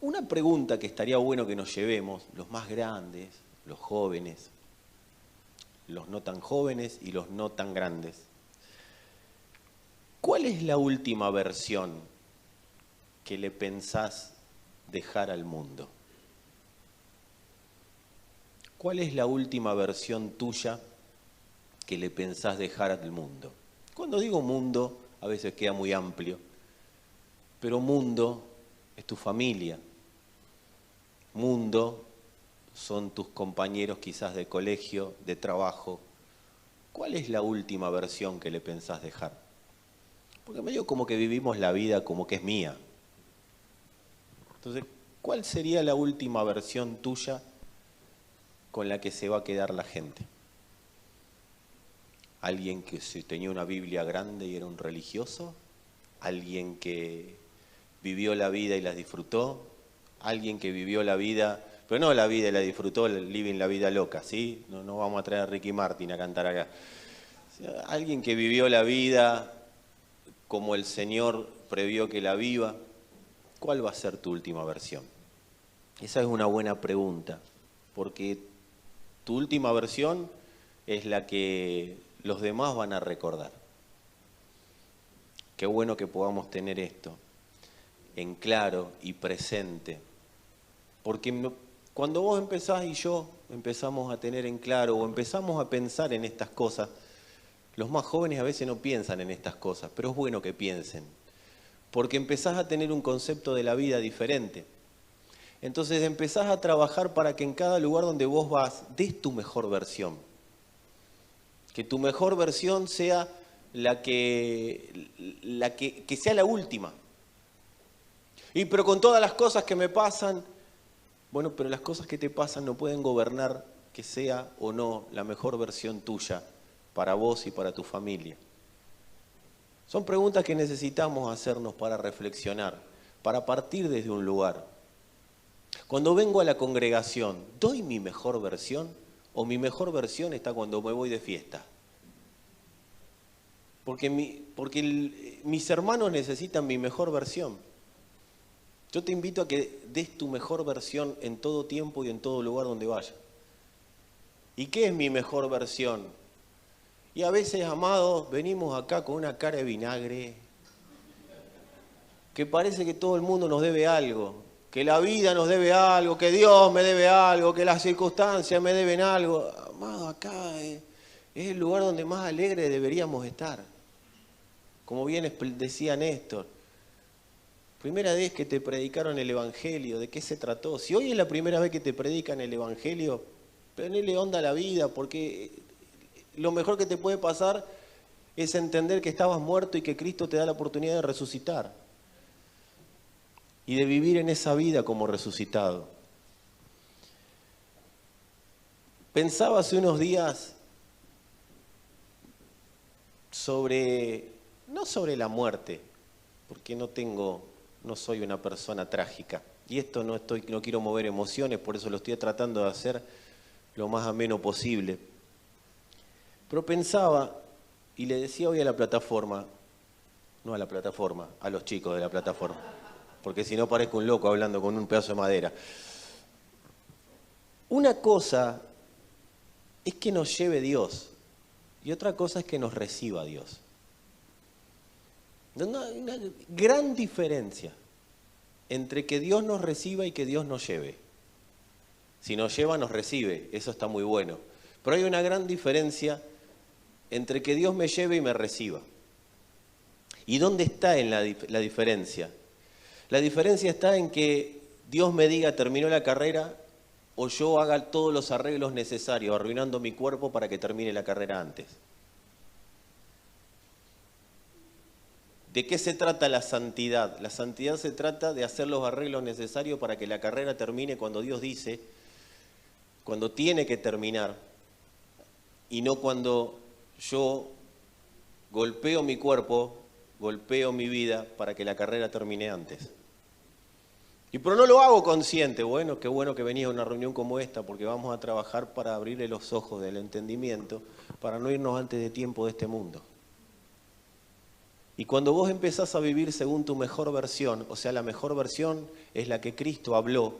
Una pregunta que estaría bueno que nos llevemos, los más grandes, los jóvenes, los no tan jóvenes y los no tan grandes. ¿Cuál es la última versión que le pensás dejar al mundo? ¿Cuál es la última versión tuya que le pensás dejar al mundo? Cuando digo mundo, a veces queda muy amplio, pero mundo es tu familia. Mundo son tus compañeros quizás de colegio, de trabajo. ¿Cuál es la última versión que le pensás dejar? Porque medio como que vivimos la vida como que es mía. Entonces, ¿cuál sería la última versión tuya con la que se va a quedar la gente? ¿Alguien que tenía una Biblia grande y era un religioso? ¿Alguien que vivió la vida y la disfrutó? ¿Alguien que vivió la vida, pero no la vida y la disfrutó, living la vida loca, ¿sí? No vamos a traer a Ricky Martin a cantar acá. ¿Alguien que vivió la vida como el Señor previó que la viva? ¿Cuál va a ser tu última versión? Esa es una buena pregunta, porque tu última versión es la que los demás van a recordar. Qué bueno que podamos tener esto en claro y presente, porque cuando vos empezás y yo empezamos a tener en claro o empezamos a pensar en estas cosas, los más jóvenes a veces no piensan en estas cosas, pero es bueno que piensen, porque empezás a tener un concepto de la vida diferente. Entonces empezás a trabajar para que en cada lugar donde vos vas des tu mejor versión. Que tu mejor versión sea que sea la última. Y pero con todas las cosas que me pasan, bueno, pero las cosas que te pasan no pueden gobernar que sea o no la mejor versión tuya para vos y para tu familia. Son preguntas que necesitamos hacernos para reflexionar, para partir desde un lugar. Cuando vengo a la congregación, ¿doy mi mejor versión? ¿O mi mejor versión está cuando me voy de fiesta? Porque mis hermanos necesitan mi mejor versión. Yo te invito a que des tu mejor versión en todo tiempo y en todo lugar donde vayas. ¿Y qué es mi mejor versión? Y a veces, amados, venimos acá con una cara de vinagre, que parece que todo el mundo nos debe algo, que la vida nos debe algo, que Dios me debe algo, que las circunstancias me deben algo. Amado, acá es el lugar donde más alegre deberíamos estar. Como bien decía Néstor, primera vez que te predicaron el Evangelio, ¿de qué se trató? Si hoy es la primera vez que te predican el Evangelio, ponele onda a la vida, porque lo mejor que te puede pasar es entender que estabas muerto y que Cristo te da la oportunidad de resucitar. Y de vivir en esa vida como resucitado. Pensaba hace unos días no sobre la muerte, porque no soy una persona trágica. Y esto no quiero mover emociones, por eso lo estoy tratando de hacer lo más ameno posible. Pero pensaba, y le decía hoy a la plataforma, no a la plataforma, a los chicos de la plataforma, porque si no parezco un loco hablando con un pedazo de madera. Una cosa es que nos lleve Dios y otra cosa es que nos reciba Dios. Una gran diferencia entre que Dios nos reciba y que Dios nos lleve. Si nos lleva, nos recibe, eso está muy bueno. Pero hay una gran diferencia entre que Dios me lleve y me reciba. ¿Y dónde está la diferencia? La diferencia está en que Dios me diga terminó la carrera o yo haga todos los arreglos necesarios, arruinando mi cuerpo para que termine la carrera antes. ¿De qué se trata la santidad? La santidad se trata de hacer los arreglos necesarios para que la carrera termine cuando Dios dice, cuando tiene que terminar, y no cuando yo golpeo mi cuerpo, golpeo mi vida para que la carrera termine antes. Pero no lo hago consciente. Bueno, qué bueno que venís a una reunión como esta, porque vamos a trabajar para abrirle los ojos del entendimiento, para no irnos antes de tiempo de este mundo. Y cuando vos empezás a vivir según tu mejor versión, o sea, la mejor versión es la que Cristo habló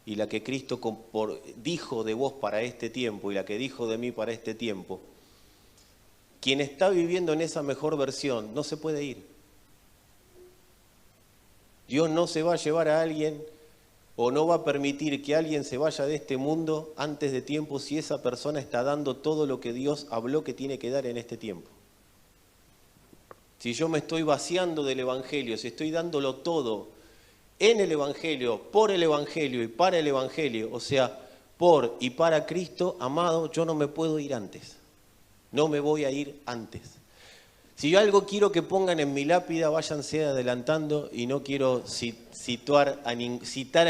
y la que Cristo dijo de vos para este tiempo y la que dijo de mí para este tiempo, quien está viviendo en esa mejor versión no se puede ir. Dios no se va a llevar a alguien o no va a permitir que alguien se vaya de este mundo antes de tiempo si esa persona está dando todo lo que Dios habló que tiene que dar en este tiempo. Si yo me estoy vaciando del Evangelio, si estoy dándolo todo en el Evangelio, por el Evangelio y para el Evangelio, o sea, por y para Cristo, amado, yo no me puedo ir antes. No me voy a ir antes. Si yo algo quiero que pongan en mi lápida, váyanse adelantando y no quiero citar a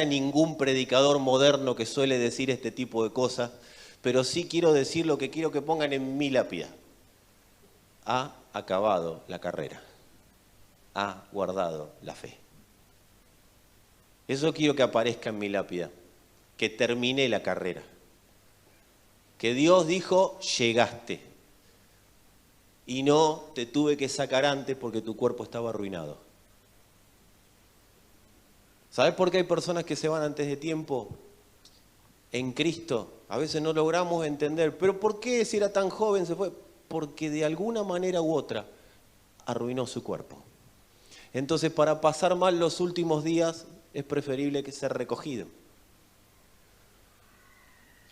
ningún predicador moderno que suele decir este tipo de cosas, pero sí quiero decir lo que quiero que pongan en mi lápida. Ha acabado la carrera. Ha guardado la fe. Eso quiero que aparezca en mi lápida, que terminé la carrera. Que Dios dijo, llegaste. Y no te tuve que sacar antes porque tu cuerpo estaba arruinado. ¿Sabes por qué hay personas que se van antes de tiempo? En Cristo. A veces no logramos entender. ¿Pero por qué si era tan joven se fue? Porque de alguna manera u otra arruinó su cuerpo. Entonces, para pasar mal los últimos días, es preferible que ser recogido.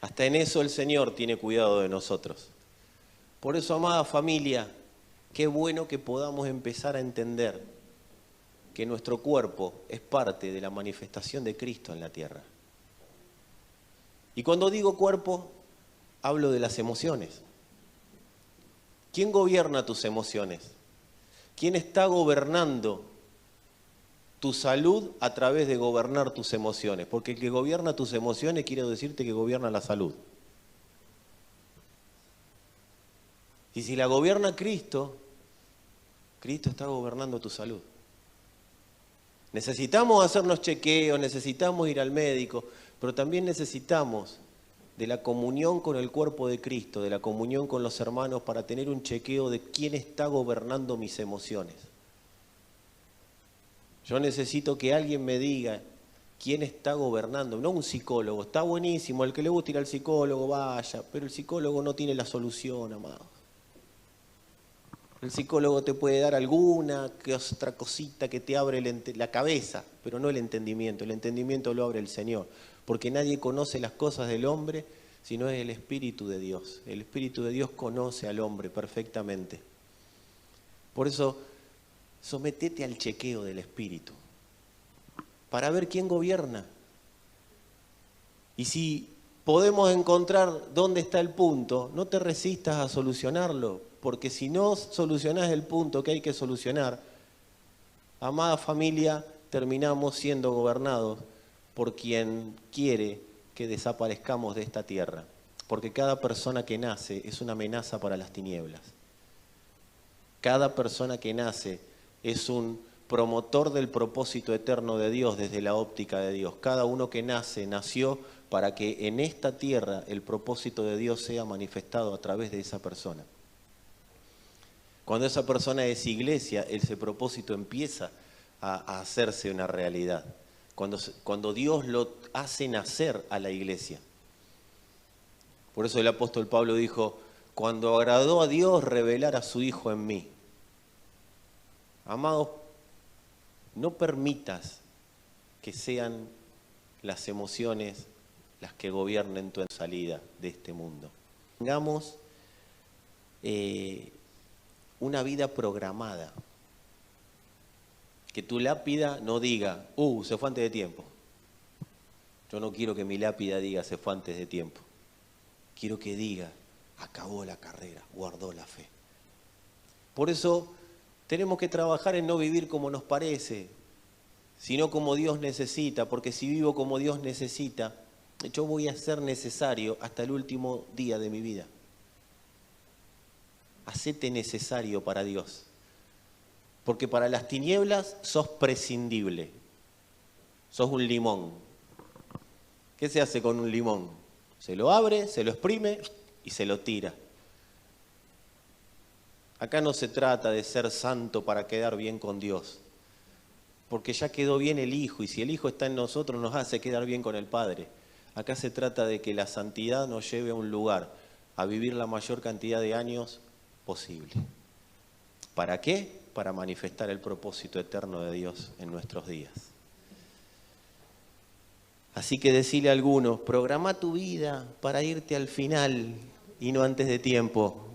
Hasta en eso el Señor tiene cuidado de nosotros. Por eso, amada familia, qué bueno que podamos empezar a entender que nuestro cuerpo es parte de la manifestación de Cristo en la tierra. Y cuando digo cuerpo, hablo de las emociones. ¿Quién gobierna tus emociones? ¿Quién está gobernando tu salud a través de gobernar tus emociones? Porque el que gobierna tus emociones quiere decirte que gobierna la salud. Y si la gobierna Cristo, Cristo está gobernando tu salud. Necesitamos hacernos chequeos, necesitamos ir al médico, pero también necesitamos de la comunión con el cuerpo de Cristo, de la comunión con los hermanos para tener un chequeo de quién está gobernando mis emociones. Yo necesito que alguien me diga quién está gobernando, no un psicólogo. Está buenísimo, el que le gusta ir al psicólogo, vaya, pero el psicólogo no tiene la solución, amado. El psicólogo te puede dar alguna que otra cosita que te abre la cabeza, pero no el entendimiento. El entendimiento lo abre el Señor, porque nadie conoce las cosas del hombre, sino es el Espíritu de Dios. El Espíritu de Dios conoce al hombre perfectamente. Por eso, sometete al chequeo del Espíritu, para ver quién gobierna. Y si podemos encontrar dónde está el punto, no te resistas a solucionarlo, porque si no solucionás el punto que hay que solucionar, amada familia, terminamos siendo gobernados por quien quiere que desaparezcamos de esta tierra, porque cada persona que nace es una amenaza para las tinieblas. Cada persona que nace es un promotor del propósito eterno de Dios desde la óptica de Dios. Cada uno que nació para que en esta tierra el propósito de Dios sea manifestado a través de esa persona. Cuando esa persona es iglesia, ese propósito empieza a hacerse una realidad. Cuando Dios lo hace nacer a la iglesia. Por eso el apóstol Pablo dijo, cuando agradó a Dios revelar a su Hijo en mí. Amados, no permitas que sean las emociones las que gobiernen tu salida de este mundo. Tengamos una vida programada. Que tu lápida no diga, se fue antes de tiempo. Yo no quiero que mi lápida diga, se fue antes de tiempo. Quiero que diga, acabó la carrera, guardó la fe. Por eso tenemos que trabajar en no vivir como nos parece, sino como Dios necesita, porque si vivo como Dios necesita, yo voy a ser necesario hasta el último día de mi vida. Hacete necesario para Dios. Porque para las tinieblas sos prescindible. Sos un limón. ¿Qué se hace con un limón? Se lo abre, se lo exprime y se lo tira. Acá no se trata de ser santo para quedar bien con Dios, porque ya quedó bien el Hijo, y si el Hijo está en nosotros nos hace quedar bien con el Padre. Acá se trata de que la santidad nos lleve a un lugar, a vivir la mayor cantidad de años posible. ¿Para qué? Para manifestar el propósito eterno de Dios en nuestros días. Así que decile a algunos, programa tu vida para irte al final y no antes de tiempo.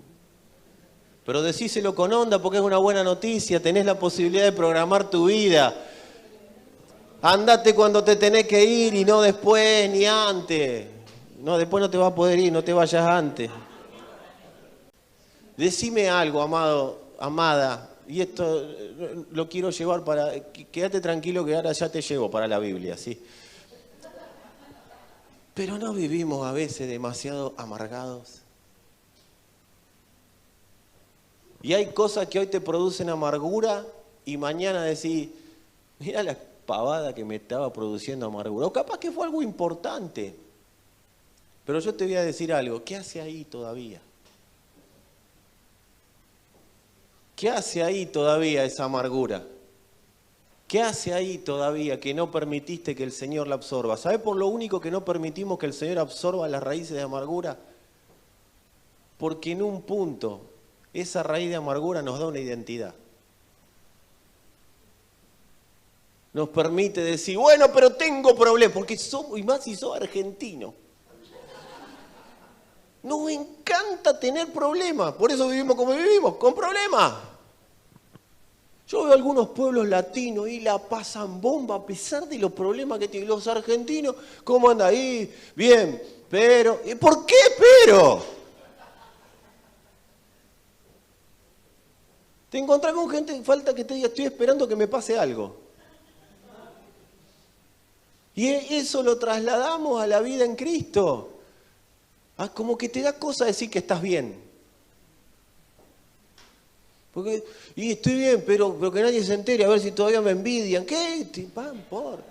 Pero decíselo con onda porque es una buena noticia, tenés la posibilidad de programar tu vida. Andate cuando te tenés que ir y no después ni antes. No, después no te vas a poder ir, no te vayas antes. Decime algo, amado, amada, y esto lo quiero llevar para... Quédate tranquilo que ahora ya te llevo para la Biblia, ¿sí? Pero no vivimos a veces demasiado amargados. Y hay cosas que hoy te producen amargura y mañana decís, mira la pavada que me estaba produciendo amargura. O capaz que fue algo importante. Pero yo te voy a decir algo, ¿qué hace ahí todavía? ¿Qué hace ahí todavía esa amargura? ¿Qué hace ahí todavía que no permitiste que el Señor la absorba? ¿Sabés por lo único que no permitimos que el Señor absorba las raíces de amargura? Porque en un punto esa raíz de amargura nos da una identidad. Nos permite decir, bueno, pero tengo problemas, porque somos, y más si sos argentino. Nos encanta tener problemas, por eso vivimos como vivimos, con problemas. Yo veo algunos pueblos latinos y la pasan bomba a pesar de los problemas que tienen los argentinos. ¿Cómo anda ahí? Bien, pero... ¿Por qué pero? Te encontrás con gente, falta que te diga, estoy esperando que me pase algo. Y eso lo trasladamos a la vida en Cristo. Como que te da cosa decir que estás bien. Porque, y estoy bien, pero que nadie se entere, a ver si todavía me envidian. ¿Qué? No importa.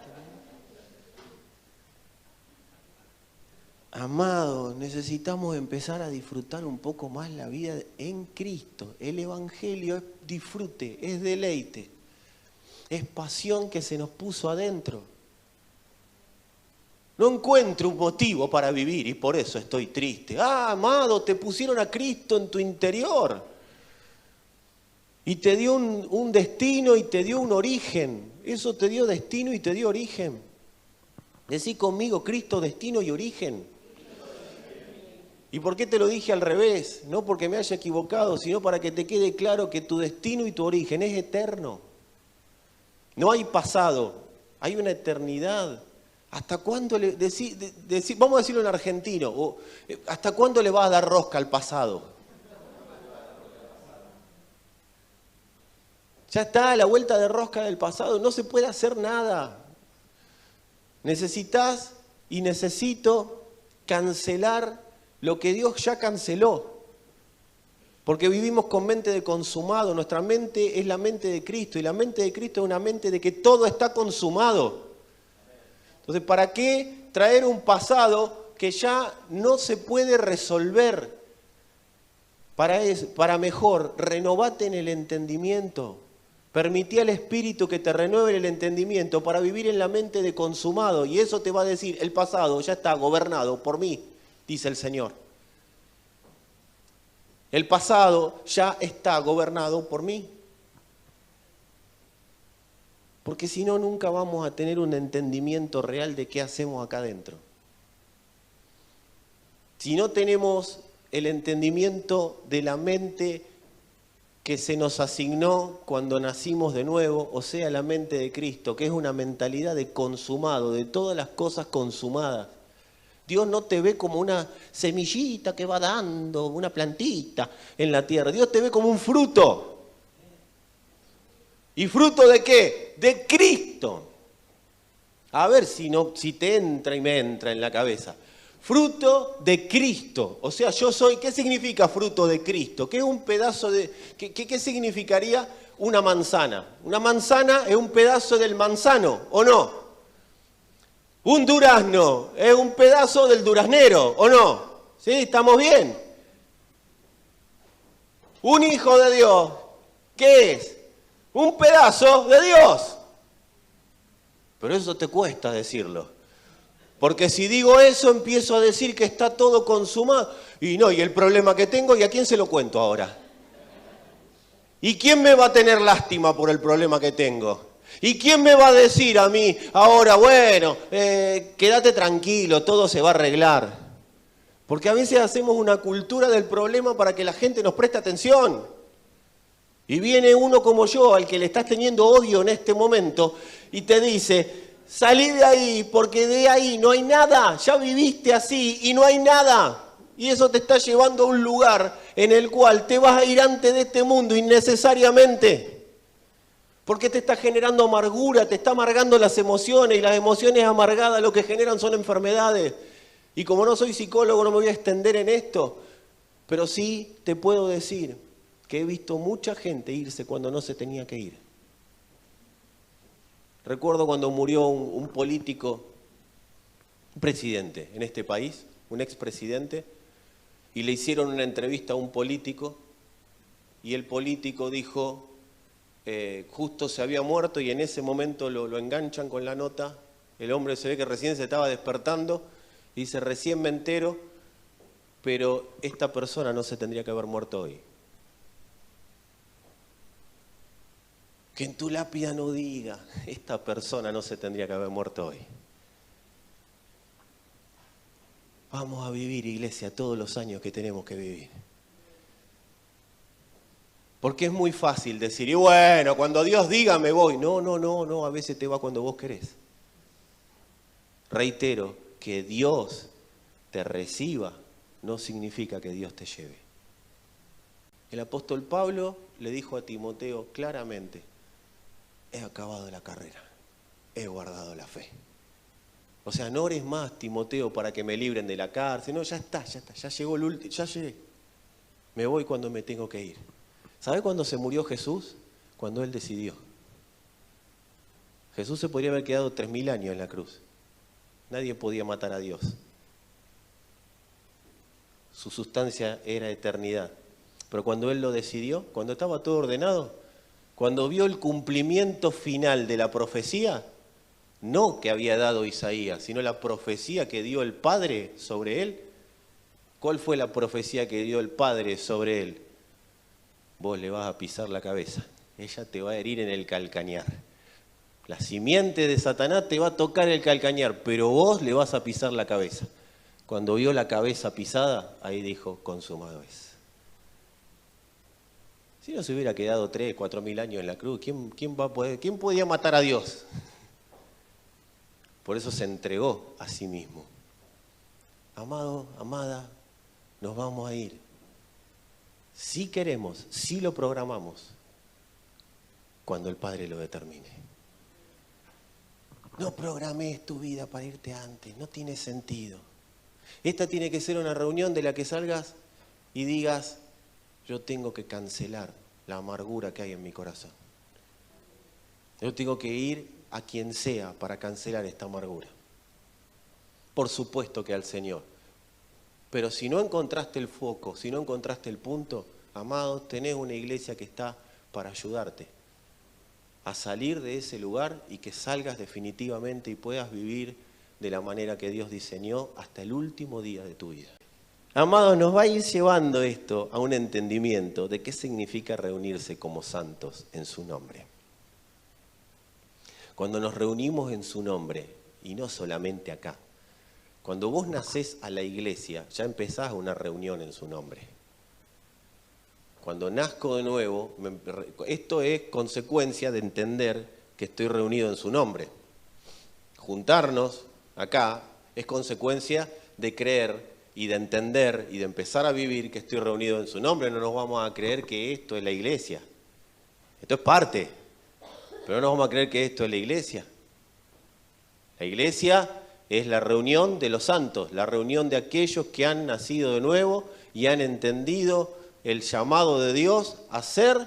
Amados, necesitamos empezar a disfrutar un poco más la vida en Cristo. El Evangelio es disfrute, es deleite, es pasión que se nos puso adentro. No encuentro un motivo para vivir y por eso estoy triste. Amado, te pusieron a Cristo en tu interior. Y te dio un destino y te dio un origen. Eso te dio destino y te dio origen. Decí conmigo, Cristo, destino y origen. ¿Y por qué te lo dije al revés? No porque me haya equivocado, sino para que te quede claro que tu destino y tu origen es eterno. No hay pasado, hay una eternidad. ¿Hasta cuándo vamos a decirlo en argentino, ¿hasta cuándo le vas a dar rosca al pasado? Ya está, la vuelta de rosca del pasado, no se puede hacer nada. Necesitas y necesito cancelar lo que Dios ya canceló. Porque vivimos con mente de consumado, nuestra mente es la mente de Cristo y la mente de Cristo es una mente de que todo está consumado. Entonces, ¿para qué traer un pasado que ya no se puede resolver? Para mejor, renovate en el entendimiento. Permití al Espíritu que te renueve el entendimiento para vivir en la mente de consumado. Y eso te va a decir, el pasado ya está gobernado por mí, dice el Señor. El pasado ya está gobernado por mí. Porque si no, nunca vamos a tener un entendimiento real de qué hacemos acá adentro. Si no tenemos el entendimiento de la mente que se nos asignó cuando nacimos de nuevo, o sea, la mente de Cristo, que es una mentalidad de consumado, de todas las cosas consumadas. Dios no te ve como una semillita que va dando, una plantita en la tierra. Dios te ve como un fruto. ¿Y fruto de qué? De Cristo. A ver si te entra y me entra en la cabeza. Fruto de Cristo. O sea, yo soy... ¿Qué significa fruto de Cristo? ¿Qué es un pedazo de... ¿Qué significaría una manzana? Una manzana es un pedazo del manzano, ¿o no? Un durazno es un pedazo del duraznero, ¿o no? ¿Sí? ¿Estamos bien? un hijo de Dios, ¿qué es? Un pedazo de Dios. Pero eso te cuesta decirlo. Porque si digo eso, empiezo a decir que está todo consumado. Y no, y el problema que tengo, ¿y a quién se lo cuento ahora? ¿Y quién me va a tener lástima por el problema que tengo? ¿Y quién me va a decir a mí ahora, bueno, quédate tranquilo, todo se va a arreglar? Porque a veces hacemos una cultura del problema para que la gente nos preste atención. Y viene uno como yo, al que le estás teniendo odio en este momento, y te dice, salí de ahí, porque de ahí no hay nada, ya viviste así y no hay nada. Y eso te está llevando a un lugar en el cual te vas a ir antes de este mundo innecesariamente. Porque te está generando amargura, te está amargando las emociones, y las emociones amargadas lo que generan son enfermedades. Y como no soy psicólogo no me voy a extender en esto, pero sí te puedo decir que he visto mucha gente irse cuando no se tenía que ir. Recuerdo cuando murió un político, un presidente en este país, un expresidente, y le hicieron una entrevista a un político, y el político dijo, justo se había muerto, y en ese momento lo enganchan con la nota, el hombre se ve que recién se estaba despertando, y dice, recién me entero, pero esta persona no se tendría que haber muerto hoy. Que en tu lápida no diga, esta persona no se tendría que haber muerto hoy. Vamos a vivir, iglesia, todos los años que tenemos que vivir. Porque es muy fácil decir, y bueno, cuando Dios diga me voy. No, a veces te va cuando vos querés. Reitero, que Dios te reciba no significa que Dios te lleve. El apóstol Pablo le dijo a Timoteo claramente, he acabado la carrera, he guardado la fe. O sea, no ores más, Timoteo, para que me libren de la cárcel. No, ya está, ya llegó el último, ya llegué. Me voy cuando me tengo que ir. ¿Sabe cuándo se murió Jesús? Cuando Él decidió. Jesús se podría haber quedado 3000 años en la cruz. Nadie podía matar a Dios. Su sustancia era eternidad. Pero cuando Él lo decidió, cuando estaba todo ordenado, cuando vio el cumplimiento final de la profecía, no que había dado Isaías, sino la profecía que dio el Padre sobre él. ¿Cuál fue la profecía que dio el Padre sobre él? Vos le vas a pisar la cabeza, ella te va a herir en el calcañar. La simiente de Satanás te va a tocar el calcañar, pero vos le vas a pisar la cabeza. Cuando vio la cabeza pisada, ahí dijo, consumado es. Si no se hubiera quedado 3.000, 4.000 años en la cruz, ¿quién podía matar a Dios? Por eso se entregó a sí mismo. Amado, amada, nos vamos a ir. Si queremos, si lo programamos, cuando el Padre lo determine. No programes tu vida para irte antes, no tiene sentido. Esta tiene que ser una reunión de la que salgas y digas, yo tengo que cancelar la amargura que hay en mi corazón. Yo tengo que ir a quien sea para cancelar esta amargura. Por supuesto que al Señor. Pero si no encontraste el foco, si no encontraste el punto, amados, tenés una iglesia que está para ayudarte a salir de ese lugar y que salgas definitivamente y puedas vivir de la manera que Dios diseñó hasta el último día de tu vida. Amados, nos va a ir llevando esto a un entendimiento de qué significa reunirse como santos en su nombre. Cuando nos reunimos en su nombre, y no solamente acá, cuando vos nacés a la iglesia, ya empezás una reunión en su nombre. Cuando nazco de nuevo, esto es consecuencia de entender que estoy reunido en su nombre. Juntarnos acá es consecuencia de creer y de entender y de empezar a vivir que estoy reunido en su nombre. No nos vamos a creer que esto es la iglesia. Esto es parte. Pero no vamos a creer que esto es la iglesia. La iglesia es la reunión de los santos, la reunión de aquellos que han nacido de nuevo y han entendido el llamado de Dios a ser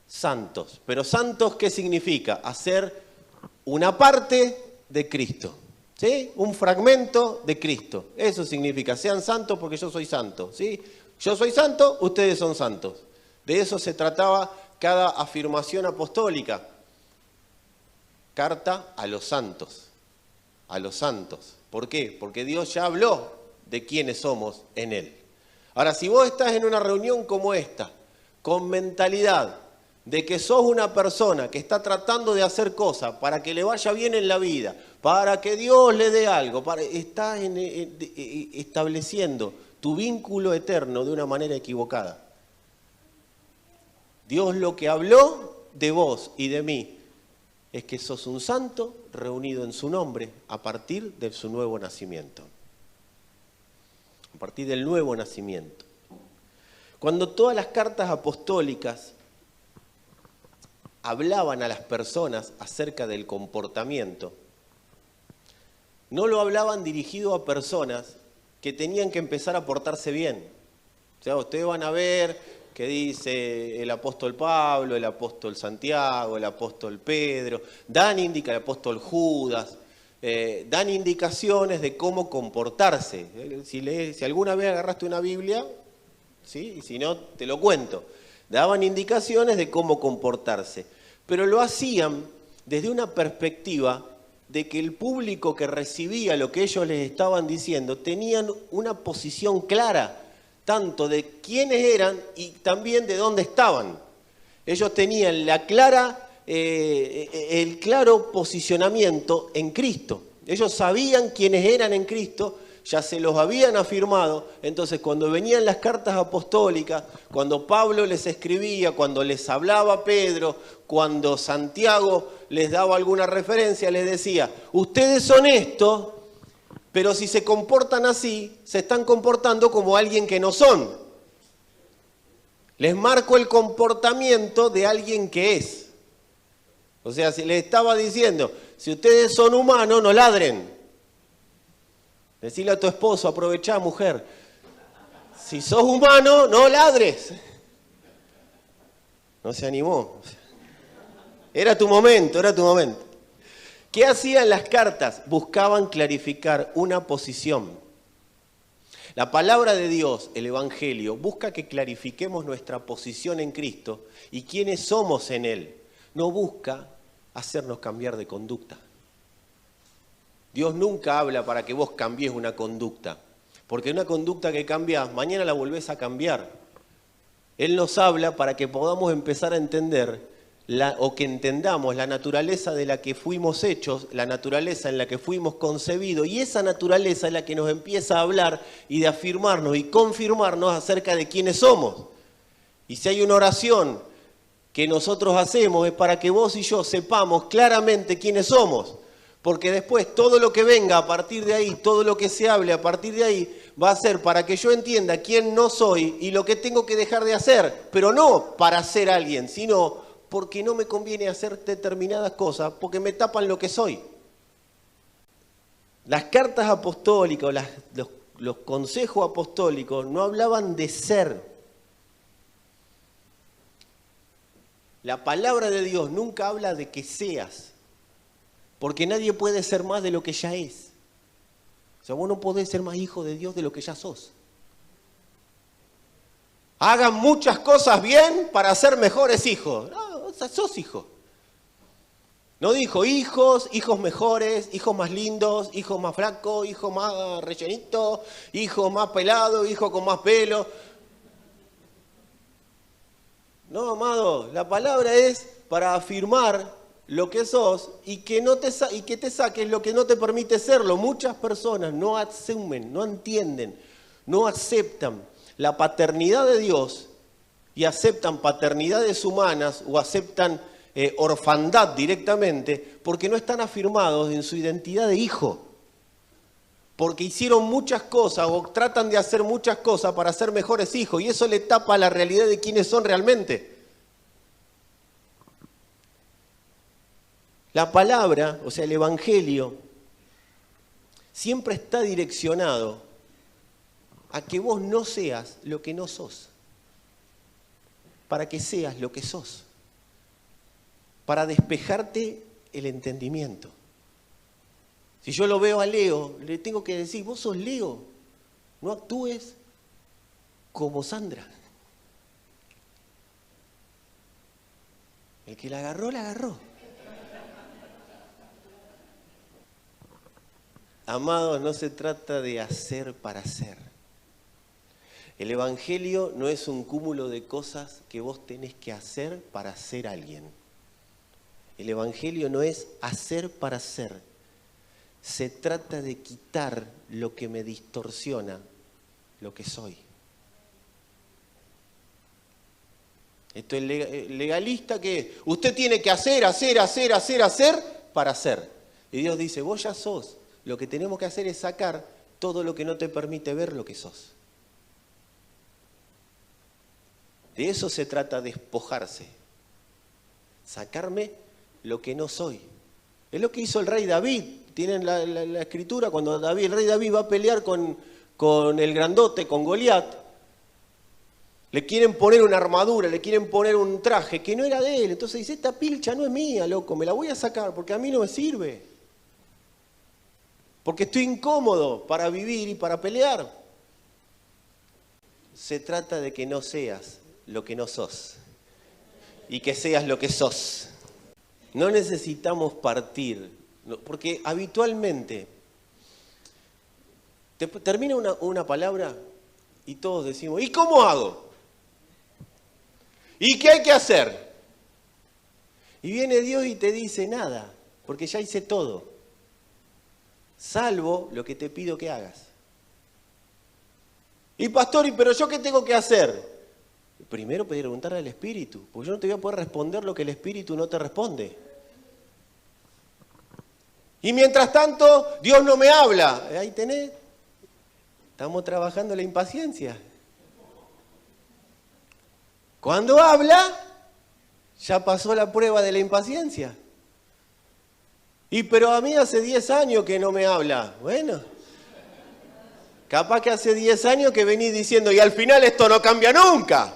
santos. Pero santos, ¿qué significa? A ser una parte de Cristo, ¿sí? Un fragmento de Cristo. Eso significa, sean santos porque yo soy santo, ¿sí? Yo soy santo, ustedes son santos. De eso se trataba cada afirmación apostólica. Carta a los santos. A los santos. ¿Por qué? Porque Dios ya habló de quiénes somos en Él. Ahora, si vos estás en una reunión como esta, con mentalidad de que sos una persona que está tratando de hacer cosas para que le vaya bien en la vida, para que Dios le dé algo, estás estableciendo tu vínculo eterno de una manera equivocada. Dios lo que habló de vos y de mí es que sos un santo reunido en su nombre a partir de su nuevo nacimiento. A partir del nuevo nacimiento. Cuando todas las cartas apostólicas hablaban a las personas acerca del comportamiento, no lo hablaban dirigido a personas que tenían que empezar a portarse bien. O sea, ustedes van a ver que dice el apóstol Pablo, el apóstol Santiago, el apóstol Pedro, el apóstol Judas, dan indicaciones de cómo comportarse. Si alguna vez agarraste una Biblia, ¿sí? Y si no, te lo cuento. Daban indicaciones de cómo comportarse, pero lo hacían desde una perspectiva de que el público que recibía lo que ellos les estaban diciendo tenían una posición clara, tanto de quiénes eran y también de dónde estaban. Ellos tenían el claro posicionamiento en Cristo. Ellos sabían quiénes eran en Cristo, ya se los habían afirmado. Entonces, cuando venían las cartas apostólicas, cuando Pablo les escribía, cuando les hablaba Pedro, cuando Santiago les daba alguna referencia, les decía: ustedes son esto, pero si se comportan así, se están comportando como alguien que no son. Les marco el comportamiento de alguien que es. O sea, si les estaba diciendo: si ustedes son humanos, no ladren. Decile a tu esposo: aprovechá, mujer. Si sos humano, no ladres. No se animó. Era tu momento, era tu momento. ¿Qué hacían las cartas? Buscaban clarificar una posición. La palabra de Dios, el Evangelio, busca que clarifiquemos nuestra posición en Cristo y quiénes somos en Él. No busca hacernos cambiar de conducta. Dios nunca habla para que vos cambies una conducta, porque una conducta que cambiás, mañana la volvés a cambiar. Él nos habla para que podamos empezar a entender o que entendamos la naturaleza de la que fuimos hechos, la naturaleza en la que fuimos concebidos, y esa naturaleza es la que nos empieza a hablar y de afirmarnos y confirmarnos acerca de quiénes somos. Y si hay una oración que nosotros hacemos es para que vos y yo sepamos claramente quiénes somos, porque después todo lo que venga a partir de ahí, todo lo que se hable a partir de ahí, va a ser para que yo entienda quién no soy y lo que tengo que dejar de hacer, pero no para ser alguien, sino porque no me conviene hacer determinadas cosas, porque me tapan lo que soy. Las cartas apostólicas, los consejos apostólicos no hablaban de ser. La palabra de Dios nunca habla de que seas, porque nadie puede ser más de lo que ya es. O sea, vos no podés ser más hijo de Dios de lo que ya sos. Hagan muchas cosas bien para ser mejores hijos. No, o sea, sos hijo. No dijo hijos mejores, hijos más lindos, hijos más flacos, hijos más rellenitos, hijos más pelados, hijos con más pelo. No, amado, la palabra es para afirmar lo que sos y que te saques lo que no te permite serlo. Muchas personas no asumen, no entienden, no aceptan la paternidad de Dios y aceptan paternidades humanas o aceptan orfandad directamente porque no están afirmados en su identidad de hijo. Porque hicieron muchas cosas o tratan de hacer muchas cosas para ser mejores hijos y eso le tapa la realidad de quiénes son realmente. La palabra, o sea, el Evangelio, siempre está direccionado a que vos no seas lo que no sos, para que seas lo que sos, para despejarte el entendimiento. Si yo lo veo a Leo, le tengo que decir: vos sos Leo, no actúes como Sandra. El que la agarró, la agarró. Amados, no se trata de hacer para hacer. El Evangelio no es un cúmulo de cosas que vos tenés que hacer para ser alguien. El Evangelio no es hacer para ser. Se trata de quitar lo que me distorsiona lo que soy. Esto es legalista que usted tiene que hacer para ser. Y Dios dice, vos ya sos. Lo que tenemos que hacer es sacar todo lo que no te permite ver lo que sos. De eso se trata, despojarse. Sacarme lo que no soy. Es lo que hizo el rey David. Tienen la escritura, cuando el rey David va a pelear con el grandote, con Goliat, le quieren poner una armadura, le quieren poner un traje que no era de él. Entonces dice, esta pilcha no es mía, loco, me la voy a sacar porque a mí no me sirve. Porque estoy incómodo para vivir y para pelear. Se trata de que no seas lo que no sos y que seas lo que sos. No necesitamos partir, porque habitualmente termina una palabra y todos decimos, ¿y cómo hago? ¿Y qué hay que hacer? Y viene Dios y te dice nada, porque ya hice todo, salvo lo que te pido que hagas. Y pastor, ¿pero yo qué tengo que hacer? Primero preguntarle al Espíritu, porque yo no te voy a poder responder lo que el Espíritu no te responde. Y mientras tanto, Dios no me habla. Ahí tenés, estamos trabajando la impaciencia. Cuando habla, ya pasó la prueba de la impaciencia. Pero a mí hace 10 años que no me habla. Bueno, capaz que hace 10 años que venís diciendo, y al final esto no cambia nunca.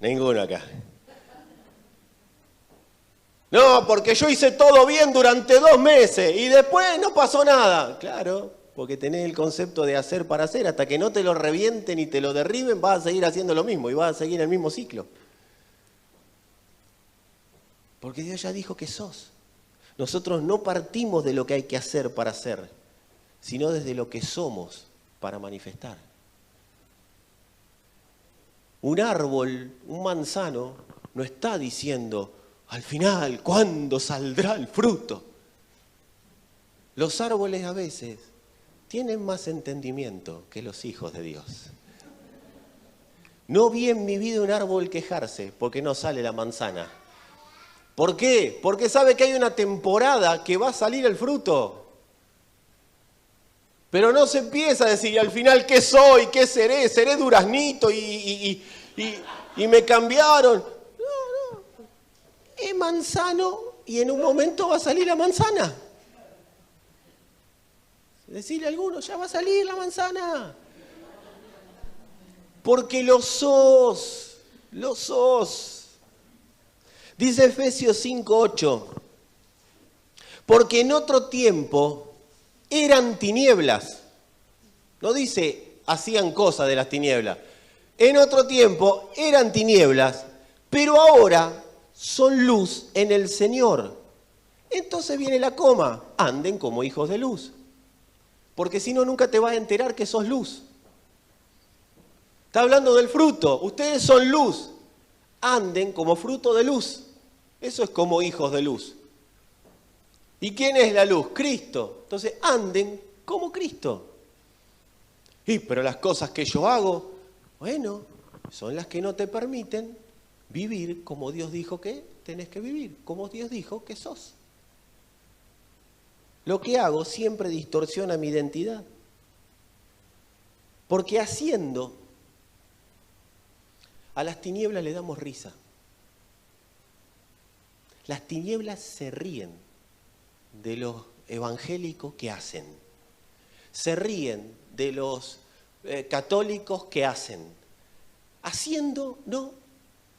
Ninguno acá. No, porque yo hice todo bien durante 2 meses y después no pasó nada. Claro, porque tenés el concepto de hacer para hacer. Hasta que no te lo revienten y te lo derriben, vas a seguir haciendo lo mismo y vas a seguir el mismo ciclo. Porque Dios ya dijo que sos. Nosotros no partimos de lo que hay que hacer para hacer, sino desde lo que somos para manifestar. Un árbol, un manzano, no está diciendo, al final, ¿cuándo saldrá el fruto? Los árboles a veces tienen más entendimiento que los hijos de Dios. No vi en mi vida un árbol quejarse porque no sale la manzana. ¿Por qué? Porque sabe que hay una temporada que va a salir el fruto. Pero no se empieza a decir, ¿y al final qué soy? ¿Qué seré? ¿Seré duraznito? Y me cambiaron. No. Es manzano y en un momento va a salir la manzana. Decirle a alguno, ya va a salir la manzana. Porque lo sos. Dice Efesios 5:8, porque en otro tiempo eran tinieblas. No dice hacían cosas de las tinieblas. En otro tiempo eran tinieblas, pero ahora son luz en el Señor. Entonces viene la coma, anden como hijos de luz. Porque si no, nunca te vas a enterar que sos luz. Está hablando del fruto, ustedes son luz, anden como fruto de luz. Eso es como hijos de luz. ¿Y quién es la luz? Cristo. Entonces anden como Cristo. Pero las cosas que yo hago, bueno, son las que no te permiten vivir como Dios dijo que tenés que vivir, como Dios dijo que sos. Lo que hago siempre distorsiona mi identidad. Porque haciendo, a las tinieblas le damos risa. Las tinieblas se ríen de los evangélicos que hacen. Se ríen de los católicos que hacen. Haciendo no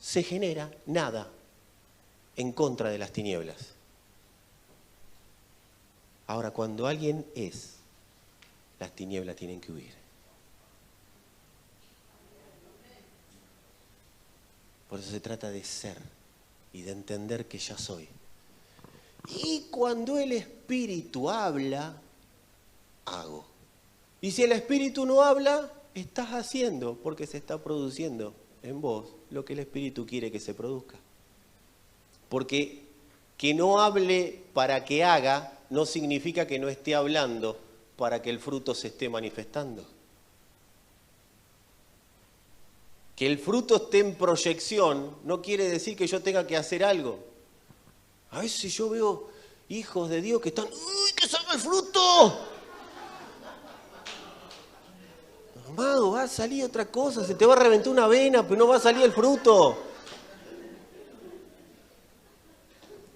se genera nada en contra de las tinieblas. Ahora, cuando alguien es, las tinieblas tienen que huir. Por eso se trata de ser. y de entender que ya soy. Y cuando el Espíritu habla, hago. Y si el Espíritu no habla, estás haciendo, porque se está produciendo en vos lo que el Espíritu quiere que se produzca. Porque que no hable para que haga, no significa que no esté hablando para que el fruto se esté manifestando. Que el fruto esté en proyección no quiere decir que yo tenga que hacer algo. A veces yo veo hijos de Dios que están, ¡uy, que salga el fruto! Amado, va a salir otra cosa, se te va a reventar una vena, pero no va a salir el fruto.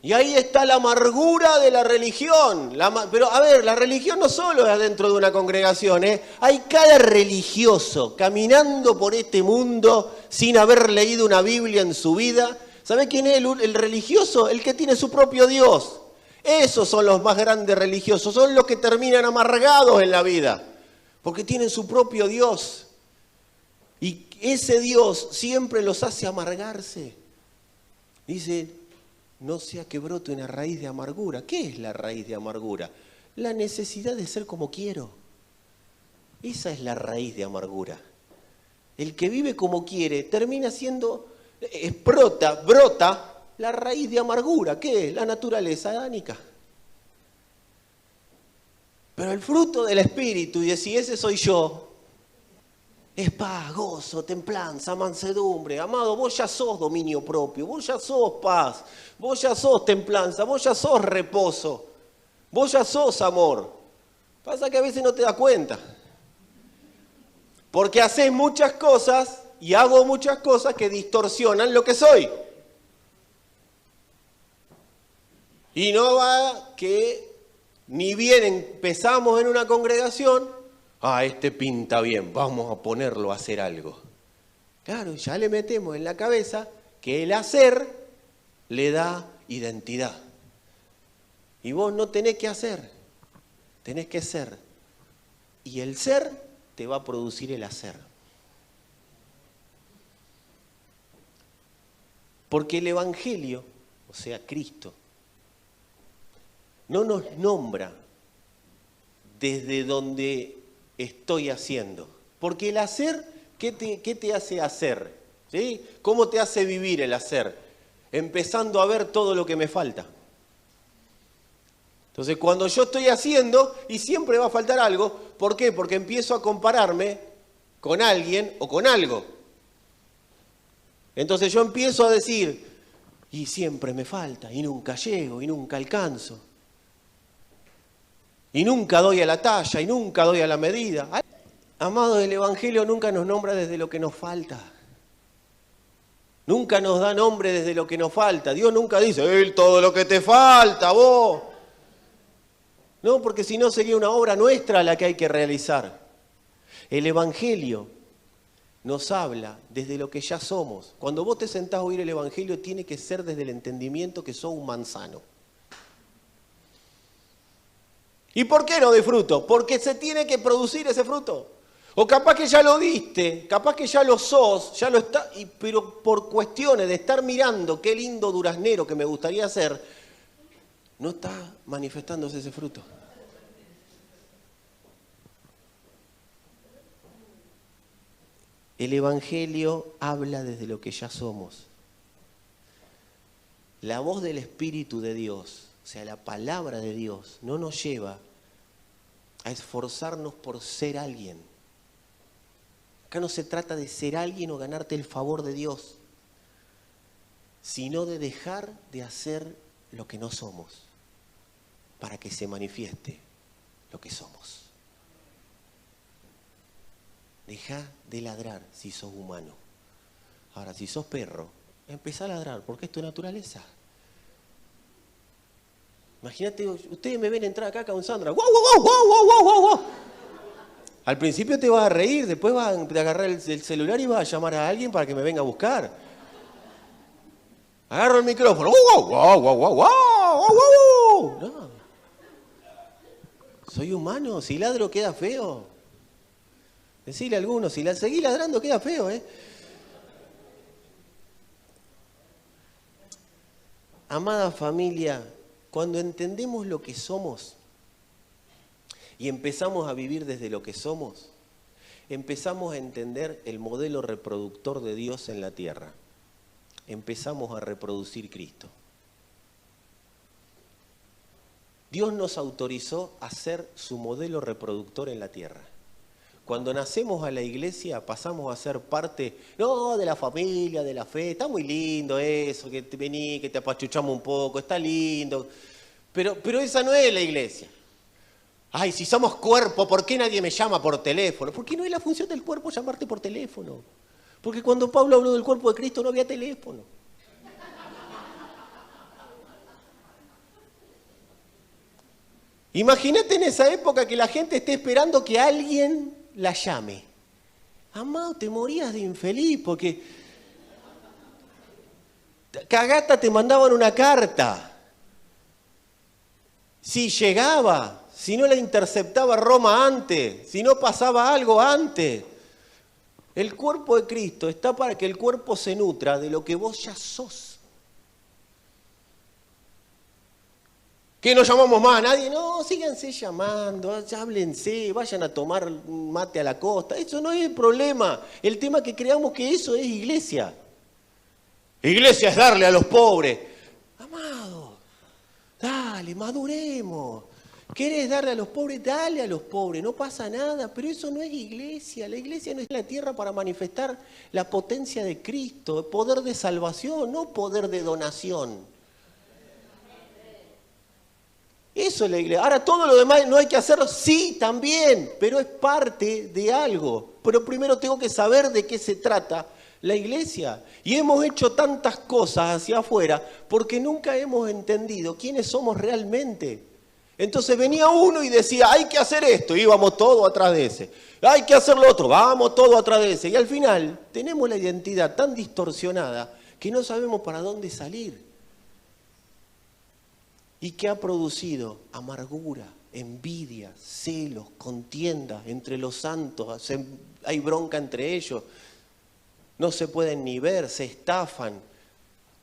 Y ahí está la amargura de la religión. Pero a ver, la religión no solo es dentro de una congregación, ¿eh? Hay cada religioso caminando por este mundo sin haber leído una Biblia en su vida. ¿Sabe quién es el religioso? El que tiene su propio Dios. Esos son los más grandes religiosos, son los que terminan amargados en la vida, porque tienen su propio Dios. Y ese Dios siempre los hace amargarse. Dice, no sea que brote una raíz de amargura. ¿Qué es la raíz de amargura? La necesidad de ser como quiero. Esa es la raíz de amargura. El que vive como quiere termina siendo, brota la raíz de amargura. ¿Qué es? La naturaleza adánica. Pero el fruto del Espíritu, y si ese soy yo, es paz, gozo, templanza, mansedumbre. Amado, vos ya sos dominio propio, vos ya sos paz, vos ya sos templanza, vos ya sos reposo, vos ya sos amor. Pasa que a veces no te das cuenta. Porque haces muchas cosas y hago muchas cosas que distorsionan lo que soy. Y no va que ni bien empezamos en una congregación, este pinta bien, vamos a ponerlo a hacer algo. Claro, ya le metemos en la cabeza que el hacer le da identidad. Y vos no tenés que hacer, tenés que ser. Y el ser te va a producir el hacer. Porque el Evangelio, o sea, Cristo, no nos nombra desde donde estoy haciendo. Porque el hacer, ¿qué te hace hacer? ¿Sí? ¿Cómo te hace vivir el hacer? Empezando a ver todo lo que me falta. Entonces, cuando yo estoy haciendo, y siempre va a faltar algo, ¿por qué? Porque empiezo a compararme con alguien o con algo. Entonces yo empiezo a decir, y siempre me falta, y nunca llego, y nunca alcanzo. Y nunca doy a la talla, y nunca doy a la medida. Amado, el Evangelio nunca nos nombra desde lo que nos falta. Nunca nos da nombre desde lo que nos falta. Dios nunca dice, todo lo que te falta, vos. No, porque si no sería una obra nuestra la que hay que realizar. El Evangelio nos habla desde lo que ya somos. Cuando vos te sentás a oír el Evangelio, tiene que ser desde el entendimiento que sos un manzano. ¿Y por qué no de fruto? Porque se tiene que producir ese fruto. O capaz que ya lo diste, capaz que ya lo sos, ya lo está, pero por cuestiones de estar mirando qué lindo duraznero que me gustaría hacer, no está manifestándose ese fruto. El Evangelio habla desde lo que ya somos. La voz del Espíritu de Dios, o sea, la palabra de Dios, no nos lleva a esforzarnos por ser alguien. Acá no se trata de ser alguien o ganarte el favor de Dios, sino de dejar de hacer lo que no somos para que se manifieste lo que somos. Deja de ladrar si sos humano. Ahora, si sos perro, empezá a ladrar porque es tu naturaleza. Imagínate, ustedes me ven entrar acá con Sandra. ¡Wow, wow, wow, wow, wow, wow, wow! Al principio te vas a reír, después vas a agarrar el celular y vas a llamar a alguien para que me venga a buscar. Agarro el micrófono. ¡Wow, wow, wow, wow, wow, wow, wow! No. Soy humano, si ladro queda feo. Decirle a algunos, si seguís ladrando queda feo, ¿eh? Amada familia, cuando entendemos lo que somos y empezamos a vivir desde lo que somos, empezamos a entender el modelo reproductor de Dios en la tierra. Empezamos a reproducir Cristo. Dios nos autorizó a ser su modelo reproductor en la tierra. Cuando nacemos a la iglesia pasamos a ser parte, no, de la familia, de la fe. Está muy lindo eso, que te vení, que te apachuchamos un poco, está lindo. Pero esa no es la iglesia. Ay, si somos cuerpo, ¿por qué nadie me llama por teléfono? Porque no es la función del cuerpo llamarte por teléfono. Porque cuando Pablo habló del cuerpo de Cristo no había teléfono. Imagínate en esa época que la gente esté esperando que alguien la llame. Amado, te morías de infeliz porque cagata te mandaban una carta. Si llegaba, si no la interceptaba Roma antes, si no pasaba algo antes. El cuerpo de Cristo está para que el cuerpo se nutra de lo que vos ya sos. ¿Qué no llamamos más a nadie? No, síganse llamando, háblense, vayan a tomar mate a la costa. Eso no es el problema. El tema es que creamos que eso es iglesia. Iglesia es darle a los pobres. Amado, dale, maduremos. ¿Querés darle a los pobres? Dale a los pobres, no pasa nada. Pero eso no es iglesia. La iglesia no es la tierra para manifestar la potencia de Cristo, poder de salvación, no poder de donación. Eso es la iglesia. Ahora, todo lo demás no hay que hacerlo, sí, también, pero es parte de algo. Pero primero tengo que saber de qué se trata la iglesia. Y hemos hecho tantas cosas hacia afuera porque nunca hemos entendido quiénes somos realmente. Entonces venía uno y decía, hay que hacer esto, y íbamos todos atrás de ese. Hay que hacer lo otro, vamos todos atrás de ese. Y al final tenemos la identidad tan distorsionada que no sabemos para dónde salir. ¿Y qué ha producido? Amargura, envidia, celos, contiendas entre los santos. Hay bronca entre ellos. No se pueden ni ver, se estafan.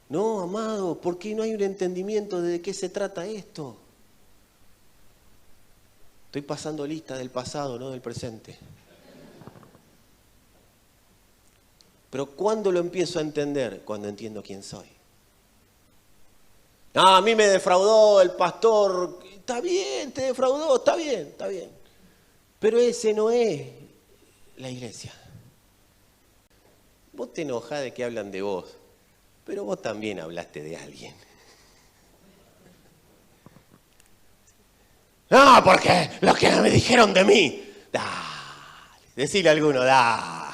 No, amado, ¿por qué no hay un entendimiento de qué se trata esto? Estoy pasando lista del pasado, no del presente. Pero ¿cuándo lo empiezo a entender? Cuando entiendo quién soy. No, a mí me defraudó el pastor. Está bien, te defraudó, está bien, está bien. Pero ese no es la iglesia. Vos te enojás de que hablan de vos, pero vos también hablaste de alguien. No, porque lo que me dijeron de mí. Dale, decile a alguno, dale.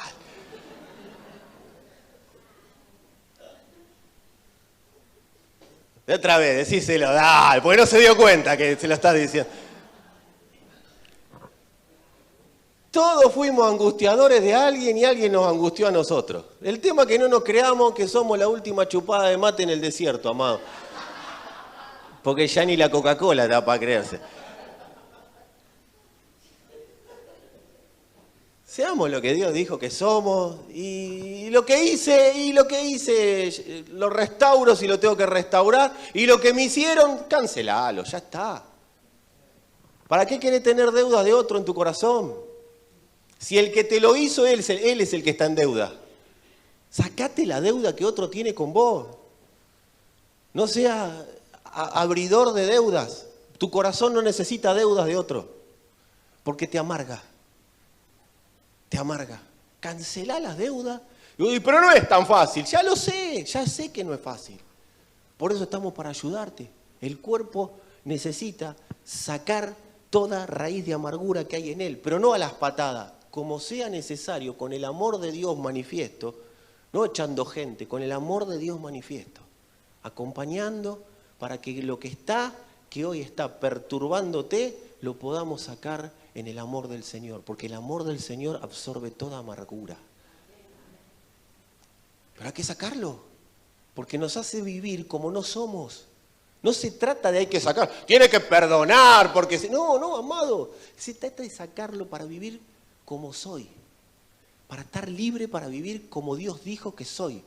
De otra vez, decíselo, dale, porque no se dio cuenta que se lo estás diciendo. Todos fuimos angustiadores de alguien y alguien nos angustió a nosotros. El tema es que no nos creamos que somos la última chupada de mate en el desierto, amado. Porque ya ni la Coca-Cola da para creerse. Seamos lo que Dios dijo que somos y lo que hice, lo restauro si lo tengo que restaurar y lo que me hicieron, cancelalo, ya está. ¿Para qué querés tener deuda de otro en tu corazón? Si el que te lo hizo, él es el que está en deuda. Sacate la deuda que otro tiene con vos. No seas abridor de deudas. Tu corazón no necesita deudas de otro porque te amarga. Te amarga. Cancelá las deudas. Pero no es tan fácil. Ya lo sé, ya sé que no es fácil. Por eso estamos para ayudarte. El cuerpo necesita sacar toda raíz de amargura que hay en él, pero no a las patadas, como sea necesario, con el amor de Dios manifiesto, no echando gente, con el amor de Dios manifiesto, acompañando para que lo que hoy está perturbándote, lo podamos sacar en el amor del Señor, porque el amor del Señor absorbe toda amargura. Pero hay que sacarlo, porque nos hace vivir como no somos. No se trata de hay que sacar, tiene que perdonar, porque... No, amado, se trata de sacarlo para vivir como soy, para estar libre, para vivir como Dios dijo que soy,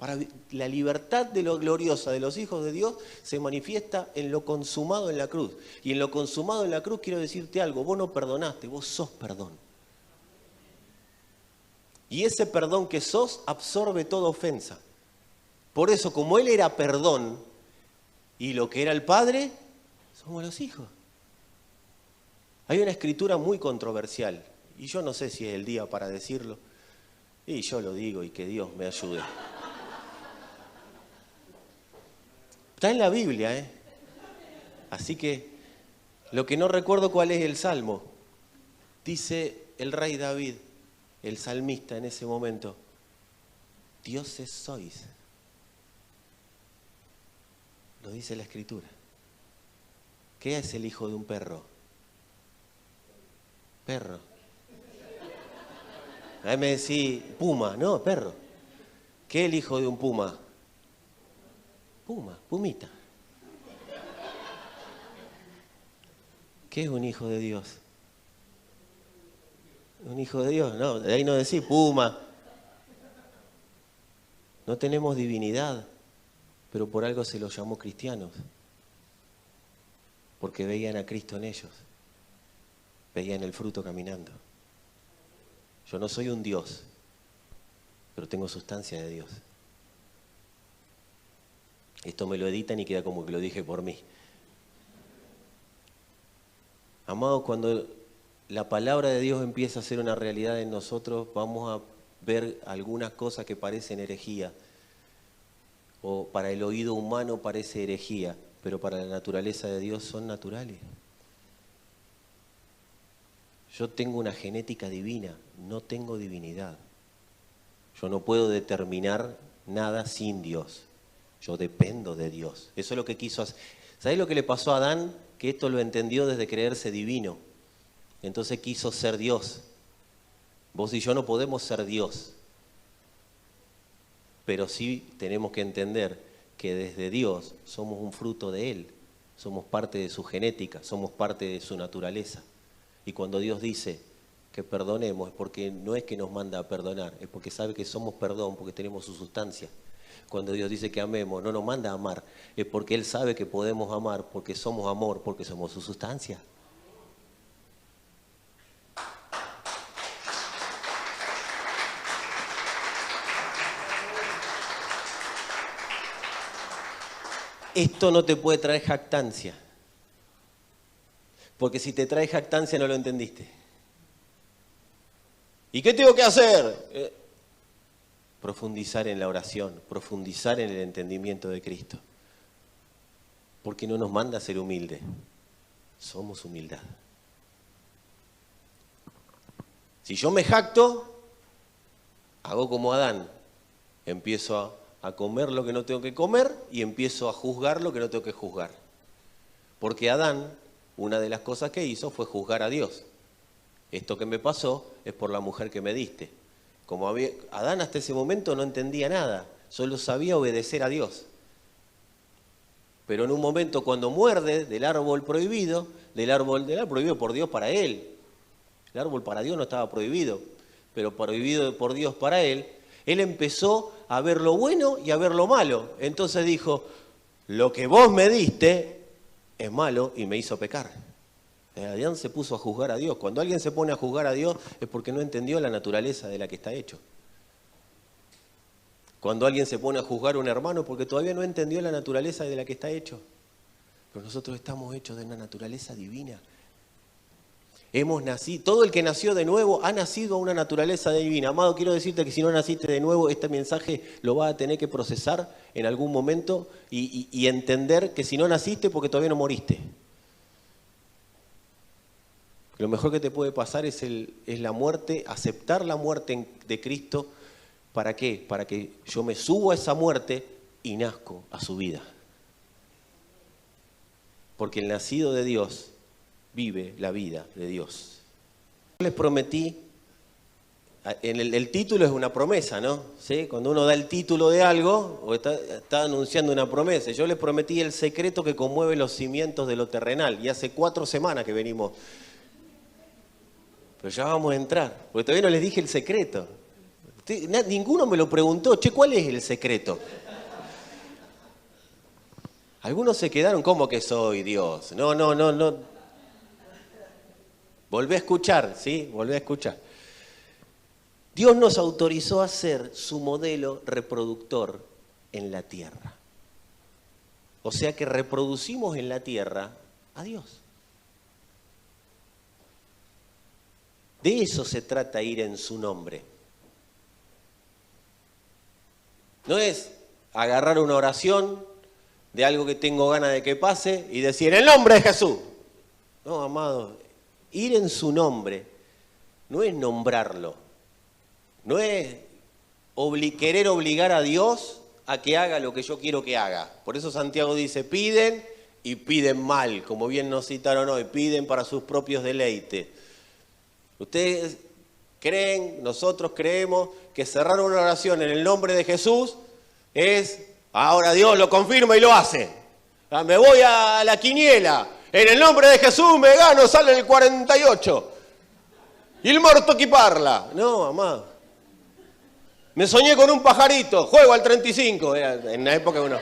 La libertad de lo gloriosa de los hijos de Dios se manifiesta en lo consumado en la cruz. Y en lo consumado en la cruz quiero decirte algo, vos no perdonaste, vos sos perdón. Y ese perdón que sos absorbe toda ofensa. Por eso, como Él era perdón y lo que era el Padre, somos los hijos. Hay una escritura muy controversial y yo no sé si es el día para decirlo. Y yo lo digo y que Dios me ayude. Está en la Biblia, ¿eh? Así que lo que no recuerdo cuál es el salmo. Dice el rey David, el salmista en ese momento, dioses sois. Lo dice la escritura. ¿Qué es el hijo de un perro? Perro. A mí me decís, puma, no, perro. ¿Qué es el hijo de un puma? Puma, pumita. ¿Qué es un hijo de Dios? Un hijo de Dios, no, de ahí no decís puma. No tenemos divinidad, pero por algo se los llamó cristianos. Porque veían a Cristo en ellos. Veían el fruto caminando. Yo no soy un Dios, pero tengo sustancia de Dios. Esto me lo editan y queda como que lo dije por mí. Amados, cuando la palabra de Dios empieza a ser una realidad en nosotros, vamos a ver algunas cosas que parecen herejía. O para el oído humano parece herejía, pero para la naturaleza de Dios son naturales. Yo tengo una genética divina, no tengo divinidad. Yo no puedo determinar nada sin Dios. Yo dependo de Dios. Eso es lo que quiso hacer. ¿Sabés lo que le pasó a Adán? Que esto lo entendió desde creerse divino. Entonces quiso ser Dios. Vos y yo no podemos ser Dios. Pero sí tenemos que entender que desde Dios somos un fruto de Él. Somos parte de su genética, somos parte de su naturaleza. Y cuando Dios dice que perdonemos, es porque no es que nos manda a perdonar, es porque sabe que somos perdón, porque tenemos su sustancia. Cuando Dios dice que amemos, no nos manda a amar, es porque Él sabe que podemos amar, porque somos amor, porque somos su sustancia. Esto no te puede traer jactancia, porque si te trae jactancia no lo entendiste. ¿Y qué tengo que hacer? Profundizar en la oración, profundizar en el entendimiento de Cristo. Porque no nos manda a ser humildes, somos humildad. Si yo me jacto, hago como Adán, empiezo a comer lo que no tengo que comer y empiezo a juzgar lo que no tengo que juzgar. Porque Adán, una de las cosas que hizo fue juzgar a Dios. Esto que me pasó es por la mujer que me diste. Como Adán hasta ese momento no entendía nada, solo sabía obedecer a Dios. Pero en un momento cuando muerde del árbol prohibido prohibido por Dios para él. El árbol para Dios no estaba prohibido, pero prohibido por Dios para él. Él empezó a ver lo bueno y a ver lo malo. Entonces dijo, lo que vos me diste es malo y me hizo pecar. Adán se puso a juzgar a Dios. Cuando alguien se pone a juzgar a Dios es porque no entendió la naturaleza de la que está hecho. Cuando alguien se pone a juzgar a un hermano es porque todavía no entendió la naturaleza de la que está hecho. Pero nosotros estamos hechos de una naturaleza divina. Hemos nacido, todo el que nació de nuevo ha nacido a una naturaleza divina. Amado, quiero decirte que si no naciste de nuevo, este mensaje lo vas a tener que procesar en algún momento y entender que si no naciste porque todavía no moriste. Lo mejor que te puede pasar es la muerte, aceptar la muerte de Cristo. ¿Para qué? Para que yo me subo a esa muerte y nazco a su vida. Porque el nacido de Dios vive la vida de Dios. Yo les prometí, el título es una promesa, ¿no? ¿Sí? Cuando uno da el título de algo, o está anunciando una promesa. Yo les prometí el secreto que conmueve los cimientos de lo terrenal. Y hace 4 semanas que venimos. Pero ya vamos a entrar, porque todavía no les dije el secreto. Ninguno me lo preguntó, che, ¿cuál es el secreto? Algunos se quedaron, ¿cómo que soy Dios? No. Volvé a escuchar, ¿sí? Volvé a escuchar. Dios nos autorizó a ser su modelo reproductor en la tierra. O sea que reproducimos en la tierra a Dios. De eso se trata ir en su nombre. No es agarrar una oración de algo que tengo ganas de que pase y decir, en el nombre de Jesús. No, amado, ir en su nombre no es nombrarlo, no es querer obligar a Dios a que haga lo que yo quiero que haga. Por eso Santiago dice, piden y piden mal, como bien nos citaron hoy, piden para sus propios deleites. Ustedes creen, nosotros creemos que cerrar una oración en el nombre de Jesús es, ahora Dios lo confirma y lo hace. Me voy a la quiniela, en el nombre de Jesús me gano, sale el 48. Y el muerto que parla. No, amado. Me soñé con un pajarito, juego al 35, era en la época uno.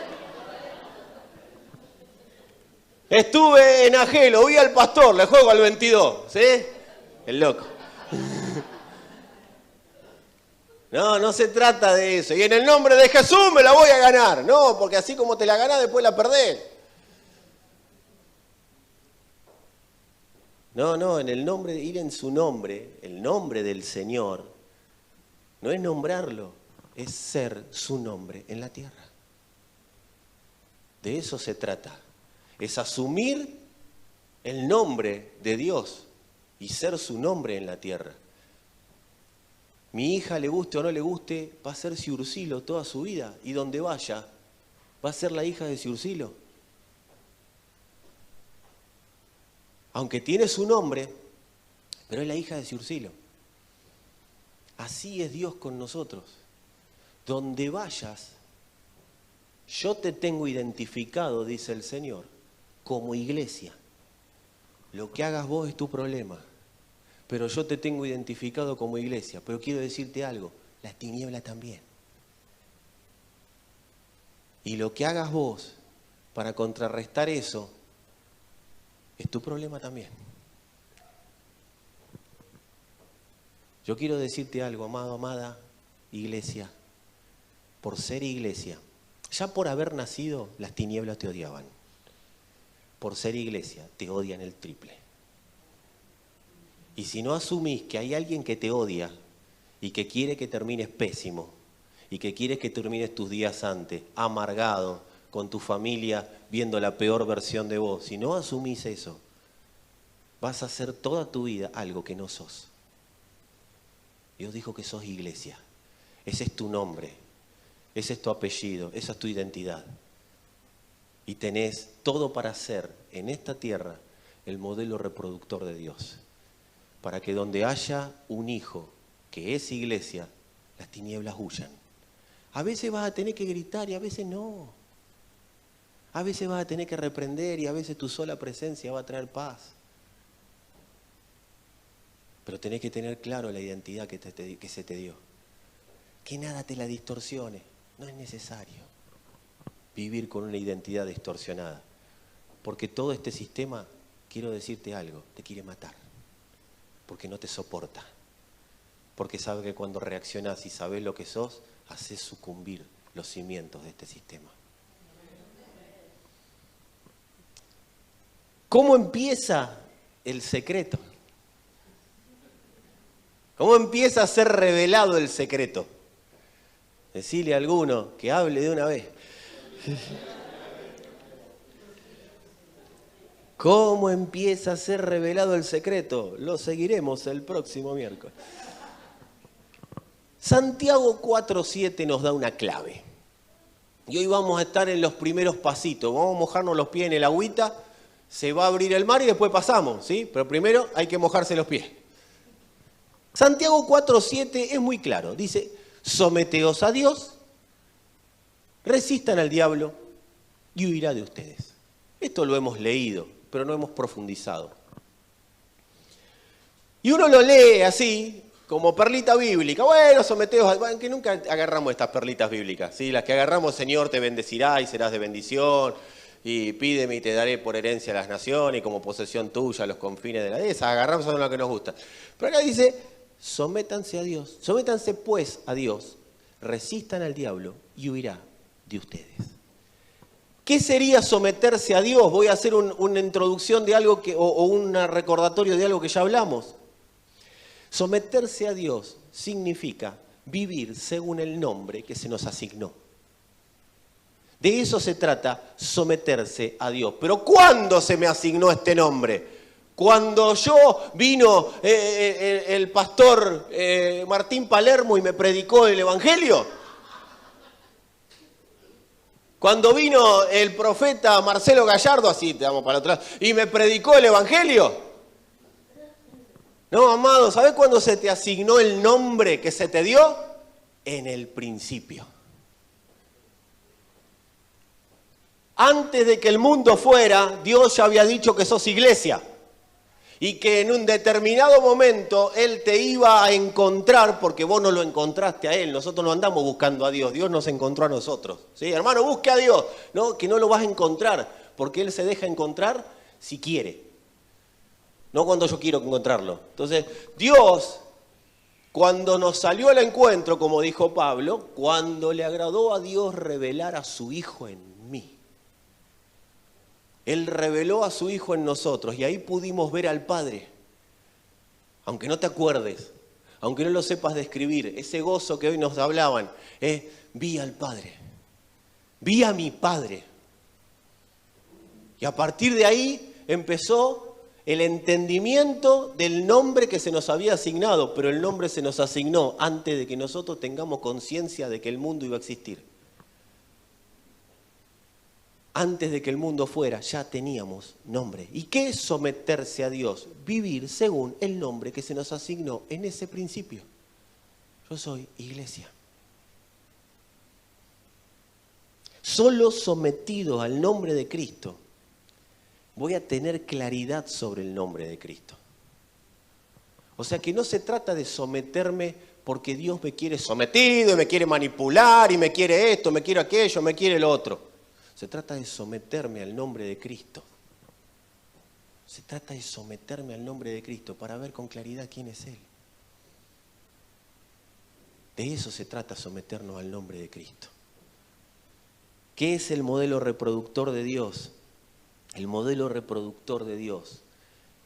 Estuve en Agelo, vi al pastor, le juego al 22, ¿sí? El loco. No se trata de eso. Y en el nombre de Jesús me la voy a ganar. No, porque así como te la ganás, después la perdés. No, en el nombre, ir en su nombre, el nombre del Señor, no es nombrarlo, es ser su nombre en la tierra. De eso se trata. Es asumir el nombre de Dios y ser su nombre en la tierra. Mi hija, le guste o no le guste, va a ser Ciursilo toda su vida. Y donde vaya, va a ser la hija de Ciursilo. Aunque tiene su nombre, pero es la hija de Ciursilo. Así es Dios con nosotros. Donde vayas, yo te tengo identificado, dice el Señor, como iglesia. Lo que hagas vos es tu problema. Pero yo te tengo identificado como iglesia. Pero quiero decirte algo, la tiniebla también. Y lo que hagas vos para contrarrestar eso, es tu problema también. Yo quiero decirte algo, amado, amada, iglesia. Por ser iglesia, ya por haber nacido, las tinieblas te odiaban. Por ser iglesia, te odian el triple. Y si no asumís que hay alguien que te odia y que quiere que termines pésimo y que quiere que termines tus días antes, amargado, con tu familia viendo la peor versión de vos, si no asumís eso, vas a hacer toda tu vida algo que no sos. Dios dijo que sos iglesia. Ese es tu nombre, ese es tu apellido, esa es tu identidad. Y tenés todo para ser en esta tierra el modelo reproductor de Dios. Para que donde haya un hijo que es iglesia, las tinieblas huyan. A veces vas a tener que gritar y a veces no. A veces vas a tener que reprender y a veces tu sola presencia va a traer paz. Pero tenés que tener claro la identidad que se te dio. Que nada te la distorsione. No es necesario vivir con una identidad distorsionada. Porque todo este sistema, quiero decirte algo, te quiere matar. Porque no te soporta. Porque sabe que cuando reaccionás y sabés lo que sos, haces sucumbir los cimientos de este sistema. ¿Cómo empieza el secreto? ¿Cómo empieza a ser revelado el secreto? Decile a alguno que hable de una vez. ¿Cómo empieza a ser revelado el secreto? Lo seguiremos el próximo miércoles. Santiago 4:7 nos da una clave. Y hoy vamos a estar en los primeros pasitos. Vamos a mojarnos los pies en el agüita. Se va a abrir el mar y después pasamos, ¿sí? Pero primero hay que mojarse los pies. Santiago 4:7 es muy claro. Dice, someteos a Dios, resistan al diablo y huirá de ustedes. Esto lo hemos leído, pero no hemos profundizado. Y uno lo lee así como perlita bíblica. Bueno, someteos, que nunca agarramos estas perlitas bíblicas, ¿sí? Las que agarramos, Señor te bendecirá y serás de bendición, y pídeme y te daré por herencia a las naciones y como posesión tuya los confines de la esas agarramos son lo que nos gusta. Pero acá dice, sométanse a Dios, sométanse pues a Dios, resistan al diablo y huirá de ustedes. ¿Qué sería someterse a Dios? Voy a hacer una introducción de algo o un recordatorio de algo que ya hablamos. Someterse a Dios significa vivir según el nombre que se nos asignó. De eso se trata, someterse a Dios. Pero ¿cuándo se me asignó este nombre? Cuando vino el pastor Martín Palermo y me predicó el Evangelio. Cuando vino el profeta Marcelo Gallardo, así te damos para atrás, y me predicó el Evangelio. No, amado, ¿sabés cuándo se te asignó el nombre que se te dio? En el principio. Antes de que el mundo fuera, Dios ya había dicho que sos iglesia. Y que en un determinado momento Él te iba a encontrar, porque vos no lo encontraste a Él. Nosotros no andamos buscando a Dios, Dios nos encontró a nosotros. ¿Sí? Hermano, busque a Dios. No, que no lo vas a encontrar, porque Él se deja encontrar si quiere. No cuando yo quiero encontrarlo. Entonces, Dios, cuando nos salió al encuentro, como dijo Pablo, cuando le agradó a Dios revelar a su Hijo en mí. Él reveló a su Hijo en nosotros y ahí pudimos ver al Padre. Aunque no te acuerdes, aunque no lo sepas describir, ese gozo que hoy nos hablaban, vi al Padre, vi a mi Padre. Y a partir de ahí empezó el entendimiento del nombre que se nos había asignado, pero el nombre se nos asignó antes de que nosotros tengamos conciencia de que el mundo iba a existir. Antes de que el mundo fuera, ya teníamos nombre. ¿Y qué es someterse a Dios? Vivir según el nombre que se nos asignó en ese principio. Yo soy iglesia. Solo sometido al nombre de Cristo, voy a tener claridad sobre el nombre de Cristo. O sea que no se trata de someterme porque Dios me quiere sometido y me quiere manipular y me quiere esto, me quiere aquello, me quiere lo otro. Se trata de someterme al nombre de Cristo. Se trata de someterme al nombre de Cristo para ver con claridad quién es Él. De eso se trata, someternos al nombre de Cristo. ¿Qué es el modelo reproductor de Dios? El modelo reproductor de Dios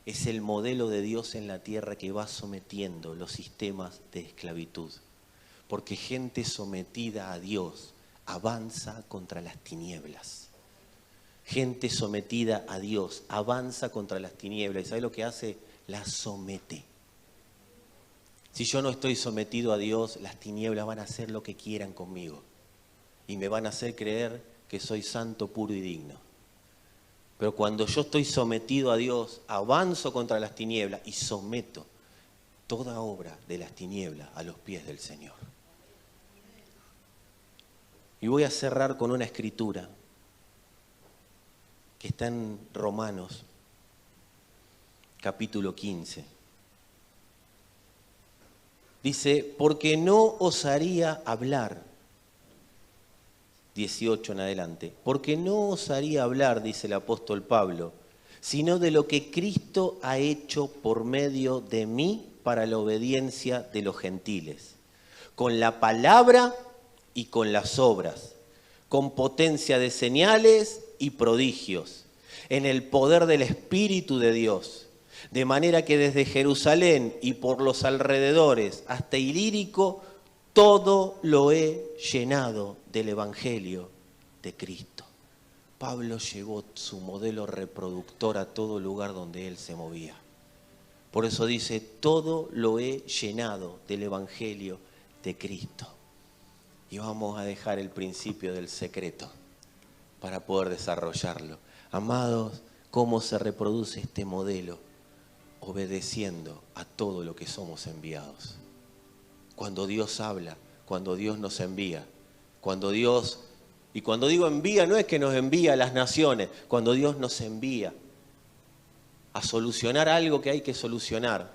es el modelo de Dios en la tierra que va sometiendo los sistemas de esclavitud. Porque gente sometida a Dios avanza contra las tinieblas. Gente sometida a Dios avanza contra las tinieblas. ¿Y sabe lo que hace? Las somete. Si yo no estoy sometido a Dios, las tinieblas van a hacer lo que quieran conmigo. Y me van a hacer creer que soy santo, puro y digno. Pero cuando yo estoy sometido a Dios, avanzo contra las tinieblas y someto toda obra de las tinieblas a los pies del Señor. Y voy a cerrar con una escritura que está en Romanos, capítulo 15. Dice, porque no osaría hablar, 18 en adelante, porque no osaría hablar, dice el apóstol Pablo, sino de lo que Cristo ha hecho por medio de mí para la obediencia de los gentiles, con la palabra y con las obras, con potencia de señales y prodigios, en el poder del Espíritu de Dios, de manera que desde Jerusalén y por los alrededores hasta Ilírico, todo lo he llenado del Evangelio de Cristo. Pablo llevó su modelo reproductor a todo lugar donde él se movía. Por eso dice, todo lo he llenado del Evangelio de Cristo. Y vamos a dejar el principio del secreto para poder desarrollarlo. Amados, ¿cómo se reproduce este modelo? Obedeciendo a todo lo que somos enviados. Cuando Dios habla, cuando Dios nos envía, cuando Dios, y cuando digo envía, no es que nos envía a las naciones, cuando Dios nos envía a solucionar algo que hay que solucionar,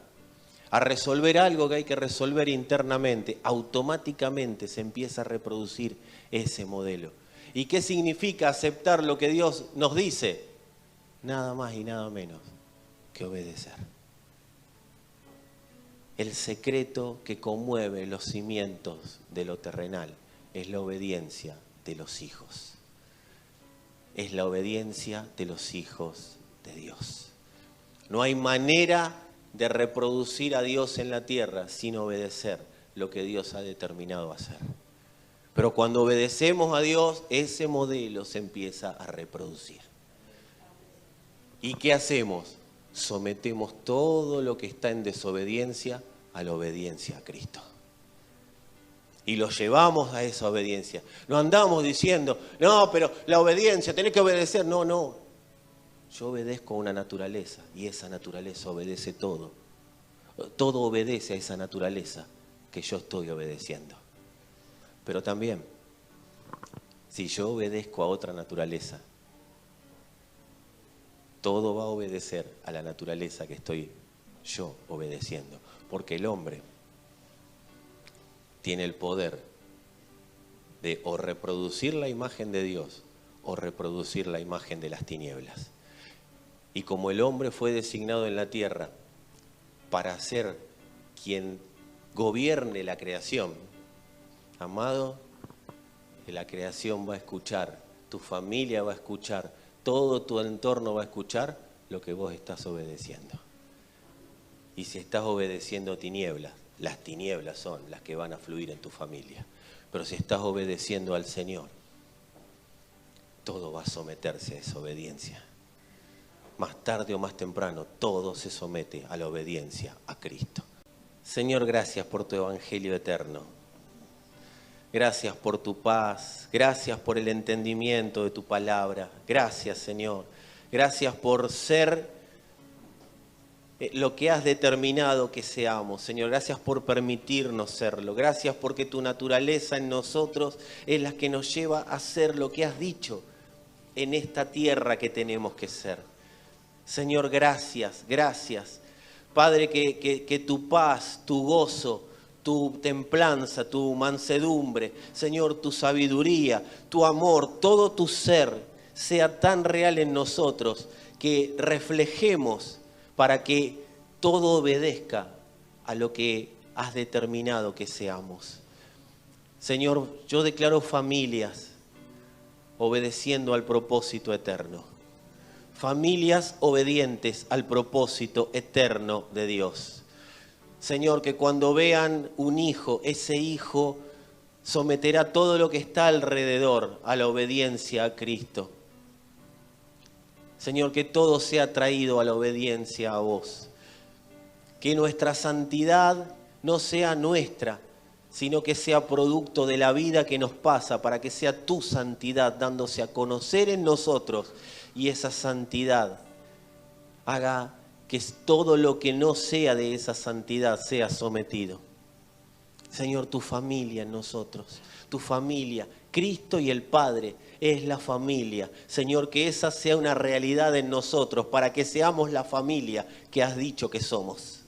a resolver algo que hay que resolver internamente, automáticamente se empieza a reproducir ese modelo. ¿Y qué significa aceptar lo que Dios nos dice? Nada más y nada menos que obedecer. El secreto que conmueve los cimientos de lo terrenal es la obediencia de los hijos. Es la obediencia de los hijos de Dios. No hay manera de reproducir a Dios en la tierra sin obedecer lo que Dios ha determinado hacer. Pero cuando obedecemos a Dios, ese modelo se empieza a reproducir. ¿Y qué hacemos? Sometemos todo lo que está en desobediencia a la obediencia a Cristo. Y lo llevamos a esa obediencia. No andamos diciendo, no, pero la obediencia, tenés que obedecer. No, no. Yo obedezco a una naturaleza y esa naturaleza obedece todo. Todo obedece a esa naturaleza que yo estoy obedeciendo. Pero también, si yo obedezco a otra naturaleza, todo va a obedecer a la naturaleza que estoy yo obedeciendo. Porque el hombre tiene el poder de o reproducir la imagen de Dios o reproducir la imagen de las tinieblas. Y como el hombre fue designado en la tierra para ser quien gobierne la creación, amado, la creación va a escuchar, tu familia va a escuchar, todo tu entorno va a escuchar lo que vos estás obedeciendo. Y si estás obedeciendo tinieblas, las tinieblas son las que van a fluir en tu familia. Pero si estás obedeciendo al Señor, todo va a someterse a esa obediencia. Más tarde o más temprano, todo se somete a la obediencia a Cristo. Señor, gracias por tu evangelio eterno. Gracias por tu paz. Gracias por el entendimiento de tu palabra. Gracias, Señor. Gracias por ser lo que has determinado que seamos, Señor. Gracias por permitirnos serlo. Gracias porque tu naturaleza en nosotros es la que nos lleva a ser lo que has dicho en esta tierra que tenemos que ser. Señor, gracias, gracias. Padre, que tu paz, tu gozo, tu templanza, tu mansedumbre, Señor, tu sabiduría, tu amor, todo tu ser sea tan real en nosotros que reflejemos para que todo obedezca a lo que has determinado que seamos. Señor, yo declaro familias obedeciendo al propósito eterno. Familias obedientes al propósito eterno de Dios. Señor, que cuando vean un hijo, ese hijo someterá todo lo que está alrededor a la obediencia a Cristo. Señor, que todo sea traído a la obediencia a vos. Que nuestra santidad no sea nuestra, sino que sea producto de la vida que nos pasa, para que sea tu santidad dándose a conocer en nosotros, y esa santidad haga que todo lo que no sea de esa santidad sea sometido. Señor, tu familia en nosotros, tu familia, Cristo y el Padre es la familia. Señor, que esa sea una realidad en nosotros para que seamos la familia que has dicho que somos.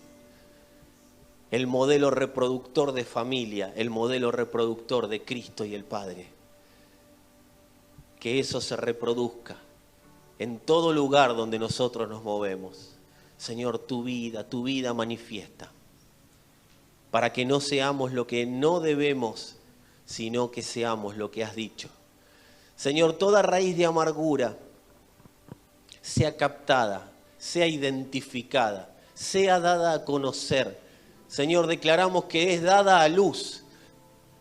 El modelo reproductor de familia, el modelo reproductor de Cristo y el Padre. Que eso se reproduzca en todo lugar donde nosotros nos movemos. Señor, tu vida manifiesta. Para que no seamos lo que no debemos, sino que seamos lo que has dicho. Señor, toda raíz de amargura sea captada, sea identificada, sea dada a conocer. Señor, declaramos que es dada a luz.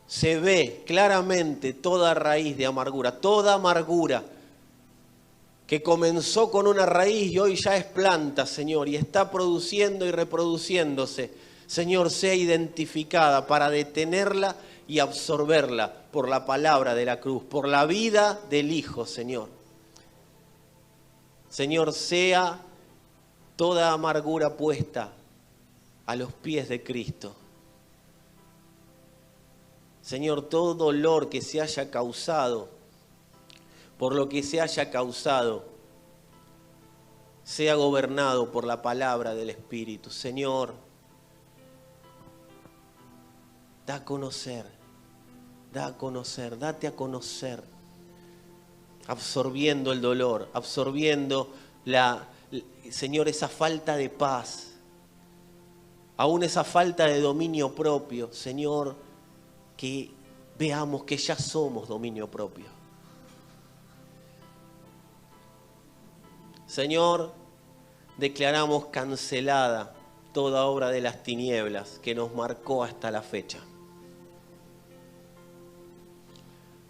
Se ve claramente toda raíz de amargura, toda amargura que comenzó con una raíz y hoy ya es planta, Señor, y está produciendo y reproduciéndose. Señor, sea identificada para detenerla y absorberla por la palabra de la cruz, por la vida del Hijo, Señor. Señor, sea toda amargura puesta a los pies de Cristo. Señor, todo dolor que se haya causado, por lo que se haya causado, sea gobernado por la palabra del Espíritu. Señor, Da a conocer, date a conocer, absorbiendo el dolor, absorbiendo Señor, esa falta de paz, aún esa falta de dominio propio. Señor, que veamos que ya somos dominio propio. Señor, declaramos cancelada toda obra de las tinieblas que nos marcó hasta la fecha.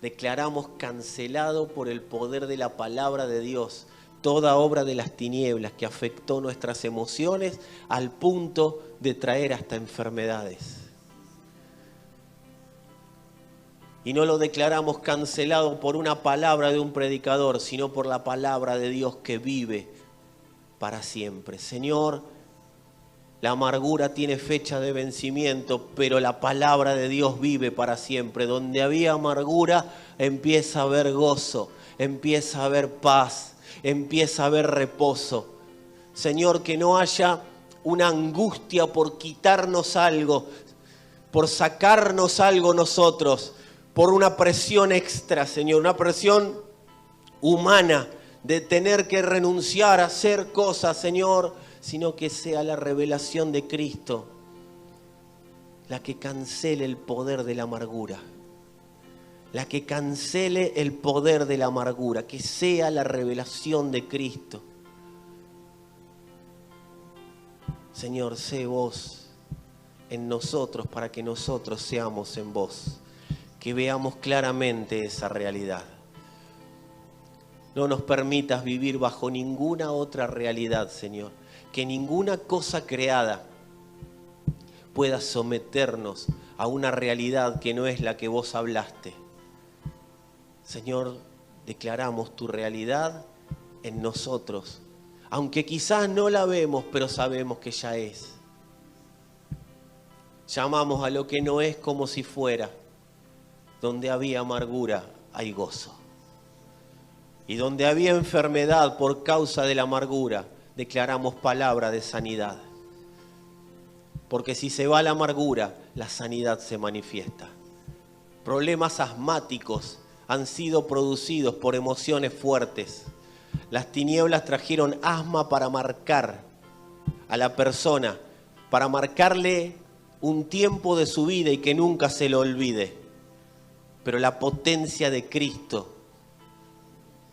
Declaramos cancelado por el poder de la palabra de Dios toda obra de las tinieblas que afectó nuestras emociones al punto de traer hasta enfermedades. Y no lo declaramos cancelado por una palabra de un predicador, sino por la palabra de Dios que vive para siempre. Señor, la amargura tiene fecha de vencimiento, pero la palabra de Dios vive para siempre. Donde había amargura, empieza a haber gozo, empieza a haber paz, empieza a haber reposo. Señor, que no haya una angustia por quitarnos algo, por sacarnos algo nosotros, por una presión extra, Señor, una presión humana de tener que renunciar a hacer cosas, Señor, sino que sea la revelación de Cristo la que cancele el poder de la amargura. La que cancele el poder de la amargura, que sea la revelación de Cristo. Señor, sé vos en nosotros para que nosotros seamos en vos. Que veamos claramente esa realidad. No nos permitas vivir bajo ninguna otra realidad, Señor. Que ninguna cosa creada pueda someternos a una realidad que no es la que vos hablaste. Señor, declaramos tu realidad en nosotros. Aunque quizás no la vemos, pero sabemos que ya es. Llamamos a lo que no es como si fuera. Donde había amargura, hay gozo. Y donde había enfermedad por causa de la amargura, declaramos palabra de sanidad. Porque si se va la amargura, la sanidad se manifiesta. Problemas asmáticos han sido producidos por emociones fuertes. Las tinieblas trajeron asma para marcar a la persona, para marcarle un tiempo de su vida y que nunca se lo olvide. Pero la potencia de Cristo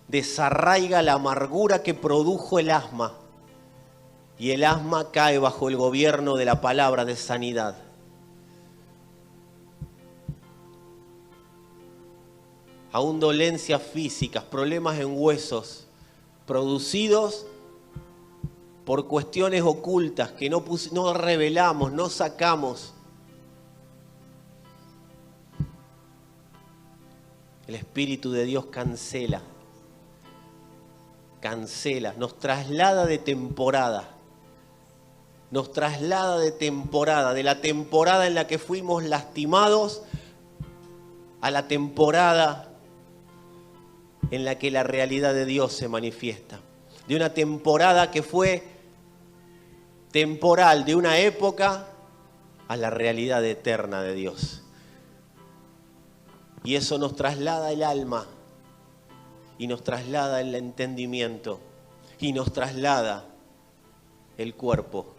desarraiga la amargura que produjo el asma. Y el asma cae bajo el gobierno de la palabra de sanidad. Aún dolencias físicas, problemas en huesos, producidos por cuestiones ocultas que no revelamos, no sacamos. El Espíritu de Dios cancela, nos traslada de temporada. Nos traslada de temporada, de la temporada en la que fuimos lastimados a la temporada en la que la realidad de Dios se manifiesta. De una temporada que fue temporal, de una época a la realidad eterna de Dios. Y eso nos traslada el alma, y nos traslada el entendimiento, y nos traslada el cuerpo.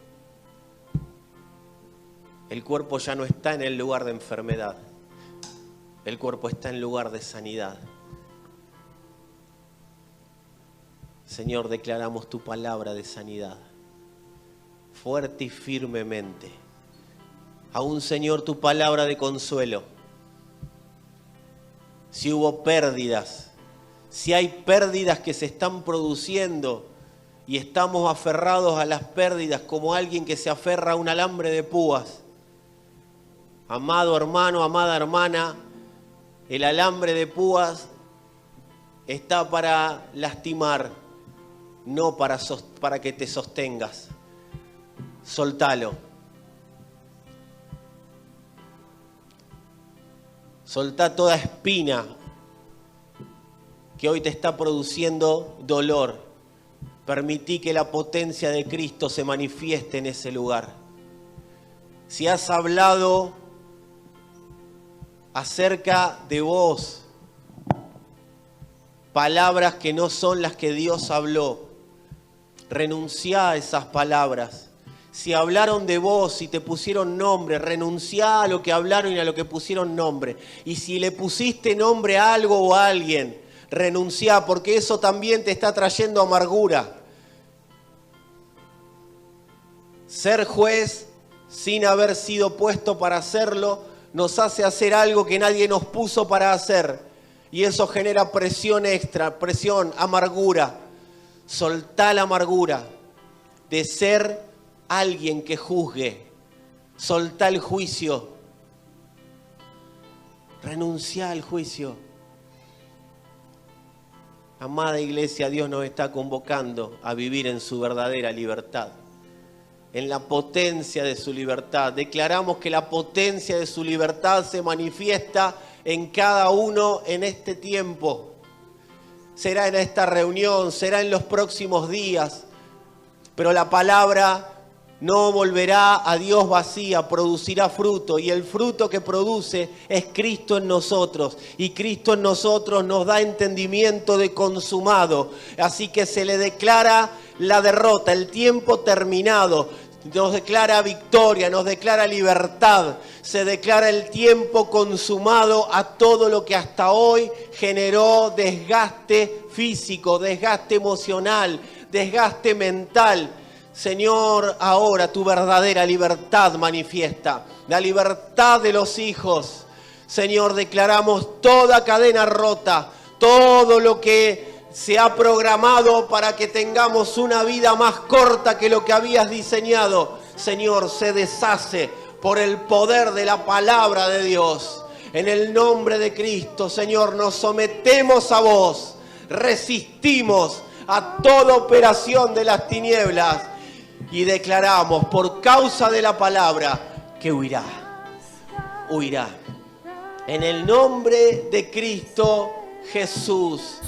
El cuerpo ya no está en el lugar de enfermedad. El cuerpo está en lugar de sanidad. Señor, declaramos tu palabra de sanidad, fuerte y firmemente. Aún, Señor, tu palabra de consuelo. Si hubo pérdidas, si hay pérdidas que se están produciendo y estamos aferrados a las pérdidas como alguien que se aferra a un alambre de púas. Amado hermano, amada hermana, el alambre de púas está para lastimar, no para que te sostengas. Soltalo. Soltá toda espina que hoy te está produciendo dolor. Permití que la potencia de Cristo se manifieste en ese lugar. Si has hablado acerca de vos palabras que no son las que Dios habló, renunciá a esas palabras. Si hablaron de vos, si te pusieron nombre, renunciá a lo que hablaron y a lo que pusieron nombre. Y si le pusiste nombre a algo o a alguien, renunciá, porque eso también te está trayendo amargura. Ser juez sin haber sido puesto para hacerlo nos hace hacer algo que nadie nos puso para hacer. Y eso genera presión extra, presión, amargura. Soltá la amargura de ser alguien que juzgue. Soltá el juicio. Renunciá al juicio. Amada iglesia, Dios nos está convocando a vivir en su verdadera libertad, en la potencia de su libertad. Declaramos que la potencia de su libertad se manifiesta en cada uno en este tiempo. Será en esta reunión, será en los próximos días, pero la palabra no volverá a Dios vacía, producirá fruto, y el fruto que produce es Cristo en nosotros, y Cristo en nosotros nos da entendimiento de consumado, así que se le declara la derrota, el tiempo terminado, nos declara victoria, nos declara libertad, se declara el tiempo consumado a todo lo que hasta hoy generó desgaste físico, desgaste emocional, desgaste mental. Señor, ahora tu verdadera libertad manifiesta, la libertad de los hijos. Señor, declaramos toda cadena rota, todo lo que se ha programado para que tengamos una vida más corta que lo que habías diseñado. Señor, se deshace por el poder de la palabra de Dios. En el nombre de Cristo, Señor, nos sometemos a vos, resistimos a toda operación de las tinieblas y declaramos por causa de la palabra que huirá. En el nombre de Cristo Jesús.